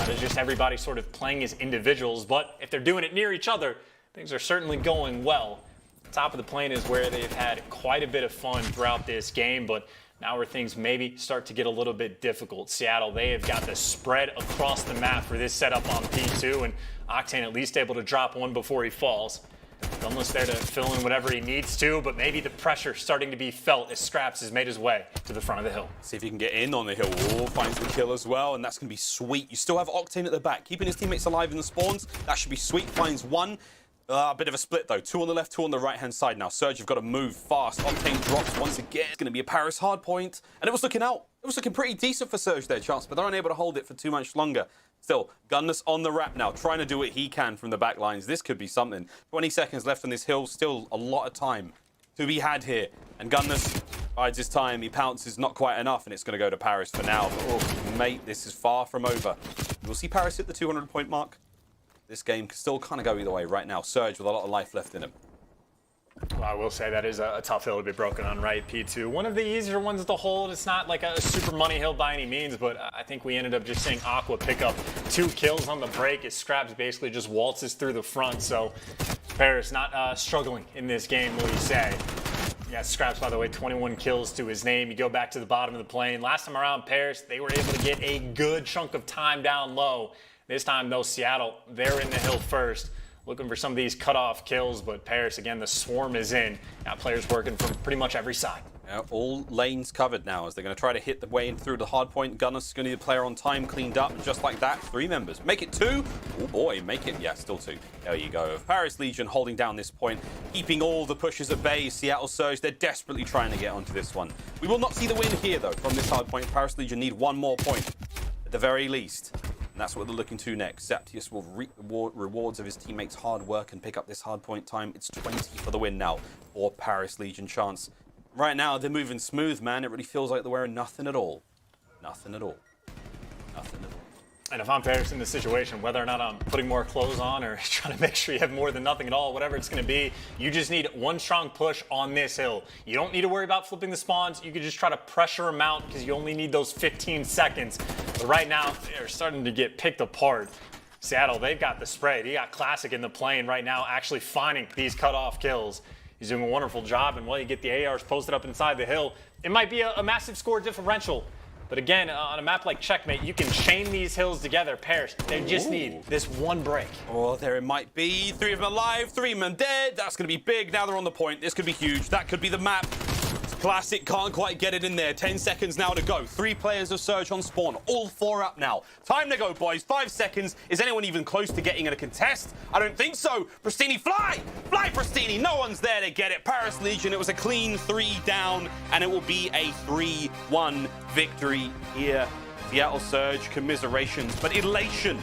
There's just everybody sort of playing as individuals. But if they're doing it near each other, things are certainly going well. Top of the plane is where they've had quite a bit of fun throughout this game, but now where things maybe start to get a little bit difficult. Seattle, they have got the spread across the map for this setup on P2, and Octane at least able to drop one before he falls. Gunless there to fill in whatever he needs to, but maybe the pressure starting to be felt as Scraps has made his way to the front of the hill. See if he can get in on the hill. Oh, finds the kill as well, and that's going to be sweet. You still have Octane at the back, keeping his teammates alive in the spawns. That should be sweet. Finds one. A bit of a split though. 2 on the left, 2 on the right-hand side now. Surge have got to move fast. Octane drops once again. It's going to be a Paris hard point, and it was looking out. It was looking pretty decent for Surge there, Chance, but they're unable to hold it for too much longer. Still, Gunless on the wrap now, trying to do what he can from the back lines. This could be something. 20 seconds left on this hill. Still a lot of time to be had here. And Gunless bides his time. He pounces, not quite enough, and it's going to go to Paris for now. But, oh, mate, this is far from over. We'll see Paris hit the 200-point mark. This game can still kind of go either way right now. Surge with a lot of life left in him. Well, I will say that is a tough hill to be broken on, right, P2. One of the easier ones to hold. It's not like a super money hill by any means, but I think we ended up just seeing Aqua pick up 2 kills on the break as Scraps basically just waltzes through the front. So Paris not struggling in this game, will you say. Yeah, Scraps, by the way, 21 kills to his name. You go back to the bottom of the plane. Last time around, Paris, they were able to get a good chunk of time down low. This time, though, Seattle, they're in the hill first. Looking for some of these cutoff kills, but Paris, again, the swarm is in. Got players working from pretty much every side. Yeah, all lanes covered now as they're going to try to hit the way in through the hard point. Gunner's is going to need a player on time, cleaned up, and just like that, 3 members. Make it 2. Oh boy, make it, yeah, still 2. There you go. Paris Legion holding down this point, keeping all the pushes at bay. Seattle Surge, they're desperately trying to get onto this one. We will not see the win here, though, from this hard point. Paris Legion need 1 more point, at the very least. And that's what they're looking to next. Zaptius will reap the rewards of his teammates' hard work and pick up this hard point time. It's 20 for the win now for Paris Legion. Chance. Right now, they're moving smooth, man. It really feels like they're wearing nothing at all. Nothing at all. Nothing at all. And if I'm Paris in this situation, whether or not I'm putting more clothes on or trying to make sure you have more than nothing at all, whatever it's going to be, you just need 1 strong push on this hill. You don't need to worry about flipping the spawns. You can just try to pressure them out because you only need those 15 seconds. But right now, they're starting to get picked apart. Seattle, they've got the spray. They got Classic in the plane right now actually finding these cutoff kills. He's doing a wonderful job, and while you get the ARs posted up inside the hill, it might be a massive score differential. But again, on a map like Checkmate, you can chain these hills together. Paris, they just need this 1 break. Oh, there it might be. 3 of them alive, 3 of them dead. That's going to be big. Now they're on the point. This could be huge. That could be the map. Classic can't quite get it in there. 10 seconds now to go. 3 players of Surge on spawn. All 4 up now. Time to go, boys. 5 seconds. Is anyone even close to getting in a contest? I don't think so. Pristini, fly! Fly, Pristini. No one's there to get it. Paris Legion, it was a clean 3 down, and it will be a 3-1 victory here. Seattle Surge, commiserations, but elation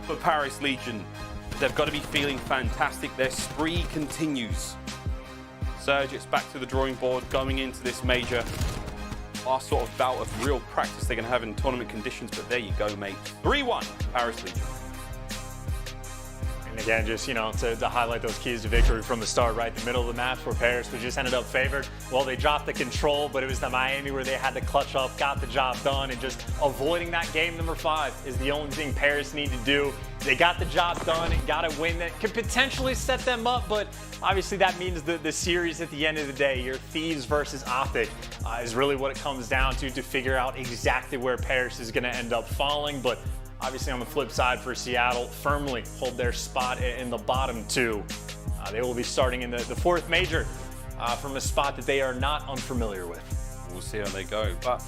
for Paris Legion. They've got to be feeling fantastic. Their spree continues. Surge, it's back to the drawing board going into this major. Last sort of bout of real practice they're going to have in tournament conditions, but there you go, mate. 3-1, Paris Legion. And again, just, you know, to highlight those keys to victory from the start, right? The middle of the match where Paris was just ended up favored. Well, they dropped the control, but it was the Miami where they had to clutch up, got the job done, and just avoiding that game number 5 is the only thing Paris need to do. They got the job done and got a win that could potentially set them up, but obviously that means the series at the end of the day, your Thieves versus Optic, is really what it comes down to figure out exactly where Paris is going to end up falling. But obviously on the flip side for Seattle, firmly hold their spot in the bottom 2. They will be starting in the 4th major from a spot that they are not unfamiliar with. We'll see how they go, but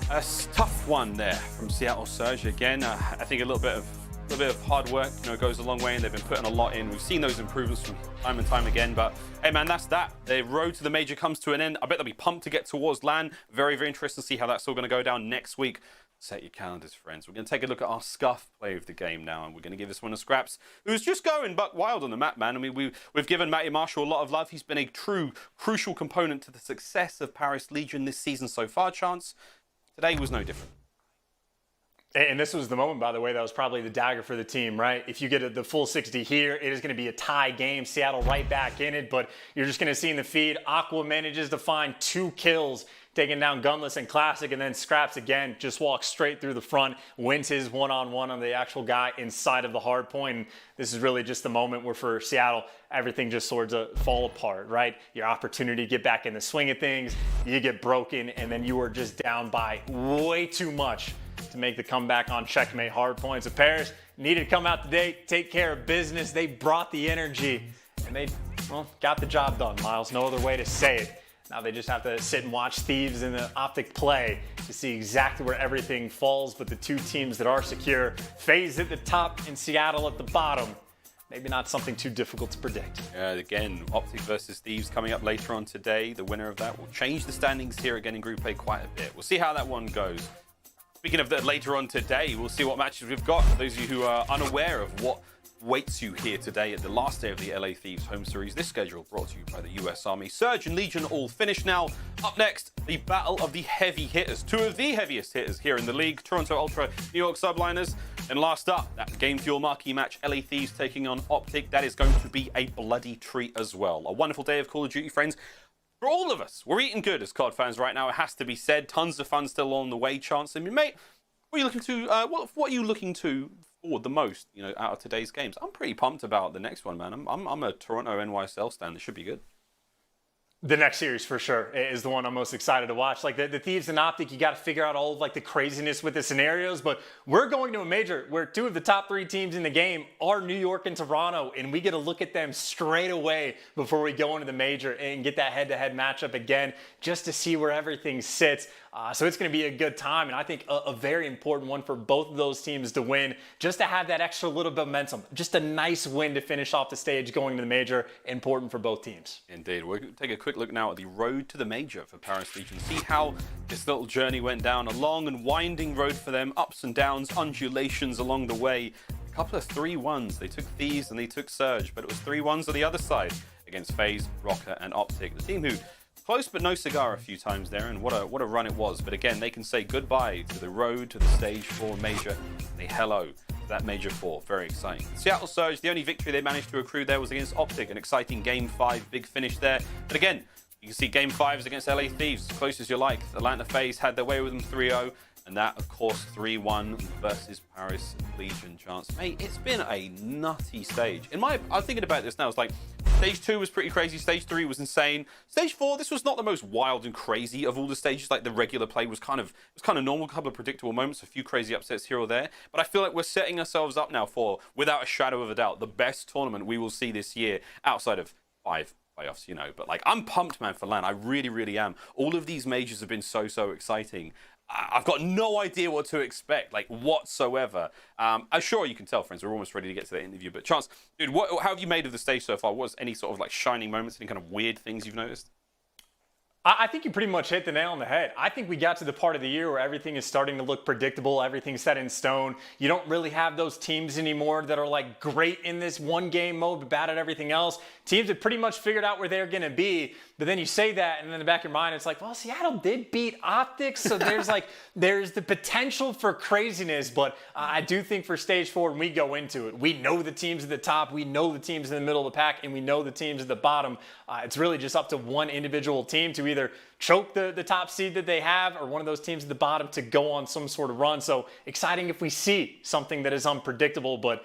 a tough one there from Seattle Surge. Again, I think a little bit of hard work, you know, goes a long way, and they've been putting a lot in. We've seen those improvements from time and time again, but hey man, that's that. The road to the major comes to an end. I bet they'll be pumped to get towards LAN. Very, very interesting to see how that's all going to go down next week. Set your calendars, friends. We're going to take a look at our scuff play of the game now, and we're going to give this one to Scraps, who's just going buck wild on the map, man. I mean, we've given Matty Marshall a lot of love. He's been a true, crucial component to the success of Paris Legion this season so far, Chance. Today was no different. And this was the moment, by the way, that was probably the dagger for the team, right? If you get the full 60 here, it is going to be a tie game. Seattle right back in it, but you're just going to see in the feed, Aqua manages to find 2 kills, taking down Gunless and Classic, and then Scraps again, just walks straight through the front, wins his one-on-one on the actual guy inside of the hard point. And this is really just the moment where for Seattle, everything just sort of fall apart, right? Your opportunity to get back in the swing of things, you get broken, and then you are just down by way too much to make the comeback on Checkmate hard points. So Paris needed to come out today, take care of business. They brought the energy, and they, well, got the job done, Miles. No other way to say it. Now they just have to sit and watch Thieves in the Optic play to see exactly where everything falls. But the two teams that are secure, FaZe at the top and Seattle at the bottom. Maybe not something too difficult to predict. Again, Optic versus Thieves coming up later on today. The winner of that will change the standings here again in Group A quite a bit. We'll see how that one goes. Speaking of that later on today, we'll see what matches we've got. For those of you who are unaware of what waits you here today at the last day of the LA Thieves home series. This schedule brought to you by the US Army. Surge and Legion all finished now. Up next, the battle of the heavy hitters. Two of the heaviest hitters here in the league, Toronto Ultra, New York Subliners. And last up, that Game Fuel marquee match, LA Thieves taking on Optic. That is going to be a bloody treat as well. A wonderful day of Call of Duty, friends. For all of us, we're eating good as COD fans right now, it has to be said. Tons of fun still on the way, Chance. I mean, mate, what are you looking to, what are you looking to forward the most, out of today's games? I'm pretty pumped about the next one, man. I'm a Toronto NYSL stand. It should be good. The next series for sure is the one I'm most excited to watch. Like the Thieves and Optic, you got to figure out all of like the craziness with the scenarios, but we're going to a major where two of the top 3 teams in the game are New York and Toronto, and we get to look at them straight away before we go into the major and get that head-to-head matchup again, just to see where everything sits. So it's going to be a good time, and I think a very important one for both of those teams to win, just to have that extra little bit of momentum. Just a nice win to finish off the stage going to the major, important for both teams. Indeed. We'll take a quick look now at the road to the major for Paris Legion. See how this little journey went down. A long and winding road for them, ups and downs, undulations along the way. A couple of 3-1s. They took Thieves and they took Surge, but it was 3-1s on the other side against FaZe, Rocker, and Optic. The team who close but no cigar a few times there, and what a run it was. But again, they can say goodbye to the road to the Stage 4 major. Say hello to that Major 4. Very exciting. Seattle Surge, the only victory they managed to accrue there was against Optic. An exciting Game 5, big finish there. But again, you can see Game 5s against LA Thieves, as close as you like. Atlanta FaZe had their way with them 3-0. And that, of course, 3-1 versus Paris Legion, Chance. Mate, it's been a nutty stage. I'm thinking about this now. It's like, Stage 2 was pretty crazy. Stage 3 was insane. Stage 4, this was not the most wild and crazy of all the stages. Like, the regular play was kind of normal. A couple of predictable moments, a few crazy upsets here or there. But I feel like we're setting ourselves up now for, without a shadow of a doubt, the best tournament we will see this year outside of 5 playoffs, But, like, I'm pumped, man, for LAN. I really, really am. All of these majors have been so exciting. I've got no idea what to expect, like, whatsoever. I'm sure you can tell, friends, we're almost ready to get to that interview. But Chance, dude, how have you made of the stage so far? What was any sort of like shining moments, any kind of weird things you've noticed? I think you pretty much hit the nail on the head. I think we got to the part of the year where everything is starting to look predictable, everything's set in stone. You don't really have those teams anymore that are like great in this one game mode but bad at everything else. Teams have pretty much figured out where they're going to be, but then you say that and in the back of your mind it's like, well, Seattle did beat Optics, so there's the potential for craziness, but I do think for Stage 4 when we go into it, we know the teams at the top, we know the teams in the middle of the pack, and we know the teams at the bottom. It's really just up to one individual team to either choke the top seed that they have or one of those teams at the bottom to go on some sort of run. So exciting if we see something that is unpredictable, but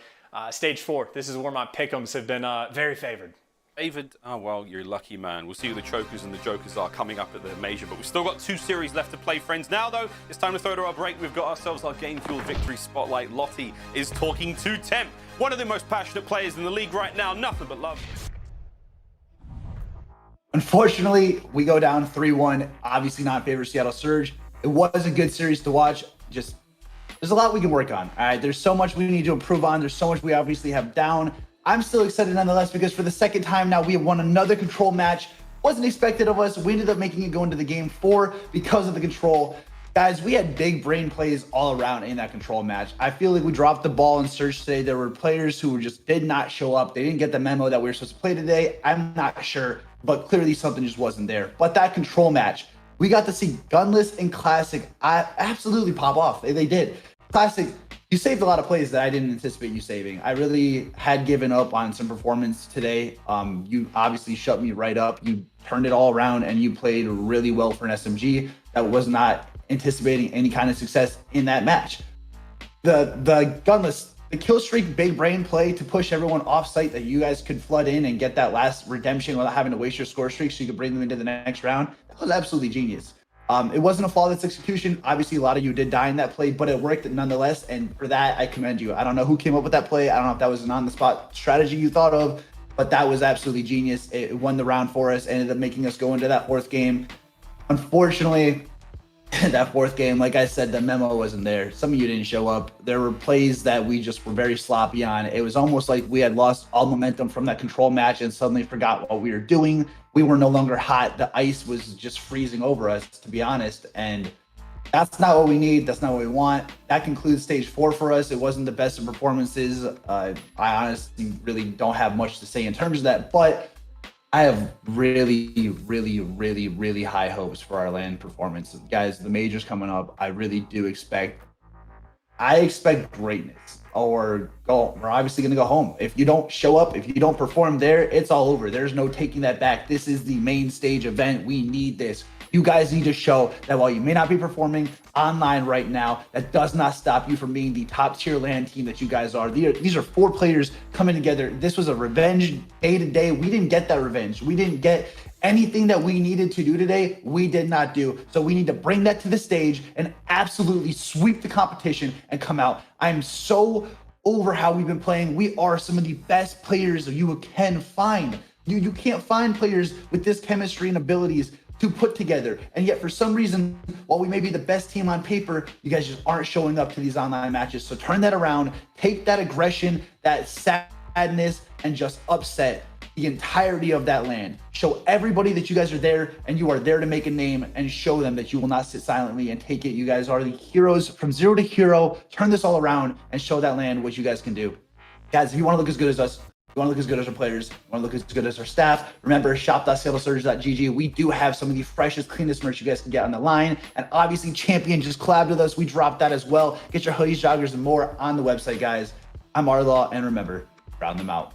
Stage 4, this is where my pick'ems have been very favored. Favored? Oh, well, you're a lucky man. We'll see who the chokers and the jokers are coming up at the major, but we've still got 2 series left to play, friends. Now, though, it's time to throw to our break. We've got ourselves our Game Fuel Victory Spotlight. Lottie is talking to Temp, one of the most passionate players in the league right now. Nothing but love. Unfortunately, we go down 3-1. Obviously not in favor of Seattle Surge. It was a good series to watch. Just, there's a lot we can work on. All right, there's so much we need to improve on. There's so much we obviously have down. I'm still excited nonetheless because for the second time now, we have won another control match. Wasn't expected of us. We ended up making it go into the Game 4 because of the control. Guys, we had big brain plays all around in that control match. I feel like we dropped the ball in Surge today. There were players who just did not show up. They didn't get the memo that we were supposed to play today. I'm not sure, but clearly something just wasn't there. But that control match, we got to see Gunless and Classic absolutely pop off. They did. Classic, you saved a lot of plays that I didn't anticipate you saving. I really had given up on some performance today. You obviously shut me right up. You turned it all around and you played really well for an SMG that was not anticipating any kind of success in that match. The Gunless, the kill streak big brain play to push everyone off site that you guys could flood in and get that last redemption without having to waste your score streak so you could bring them into the next round. That was absolutely genius. It wasn't a flawless execution. Obviously, a lot of you did die in that play, but it worked nonetheless. And for that, I commend you. I don't know who came up with that play. I don't know if that was an on-the-spot strategy you thought of, but that was absolutely genius. It won the round for us, ended up making us go into that 4th game. Unfortunately, that 4th game, like I said, the memo wasn't there. Some of you didn't show up. There were plays that we just were very sloppy on. It was almost like we had lost all momentum from that control match and suddenly forgot what we were doing. We were no longer hot. The ice was just freezing over us, to be honest. And that's not what we need. That's not what we want. That concludes stage 4 for us. It wasn't the best of performances. I honestly really don't have much to say in terms of that, but I have really, really, really, really high hopes for our LAN performance. Guys, the major's coming up. I really do expect greatness. We're obviously going to go home. If you don't show up, if you don't perform there, it's all over. There's no taking that back. This is the main stage event. We need this. You guys need to show that while you may not be performing online right now, that does not stop you from being the top tier LAN team that you guys are. These are 4 players coming together. This was a revenge day to day. We didn't get that revenge. We didn't get anything that we needed to do today. We did not do. So we need to bring that to the stage and absolutely sweep the competition and come out. I'm so over how we've been playing. We are some of the best players you can find. You can't find players with this chemistry and abilities to put together. And yet for some reason, while we may be the best team on paper, you guys just aren't showing up to these online matches. So turn that around, take that aggression, that sadness, and just upset the entirety of that LAN. Show everybody that you guys are there and you are there to make a name, and show them that you will not sit silently and take it. You guys are the heroes from 0 to hero. Turn this all around and show that LAN what you guys can do. Guys, if you want to look as good as us, you want to look as good as our players, you want to look as good as our staff, remember shop.salesurge.gg. We do have some of the freshest, cleanest merch you guys can get on the line. And obviously Champion just collabed with us. We dropped that as well. Get your hoodies, joggers, and more on the website, guys. I'm RLaw, and remember, round them out.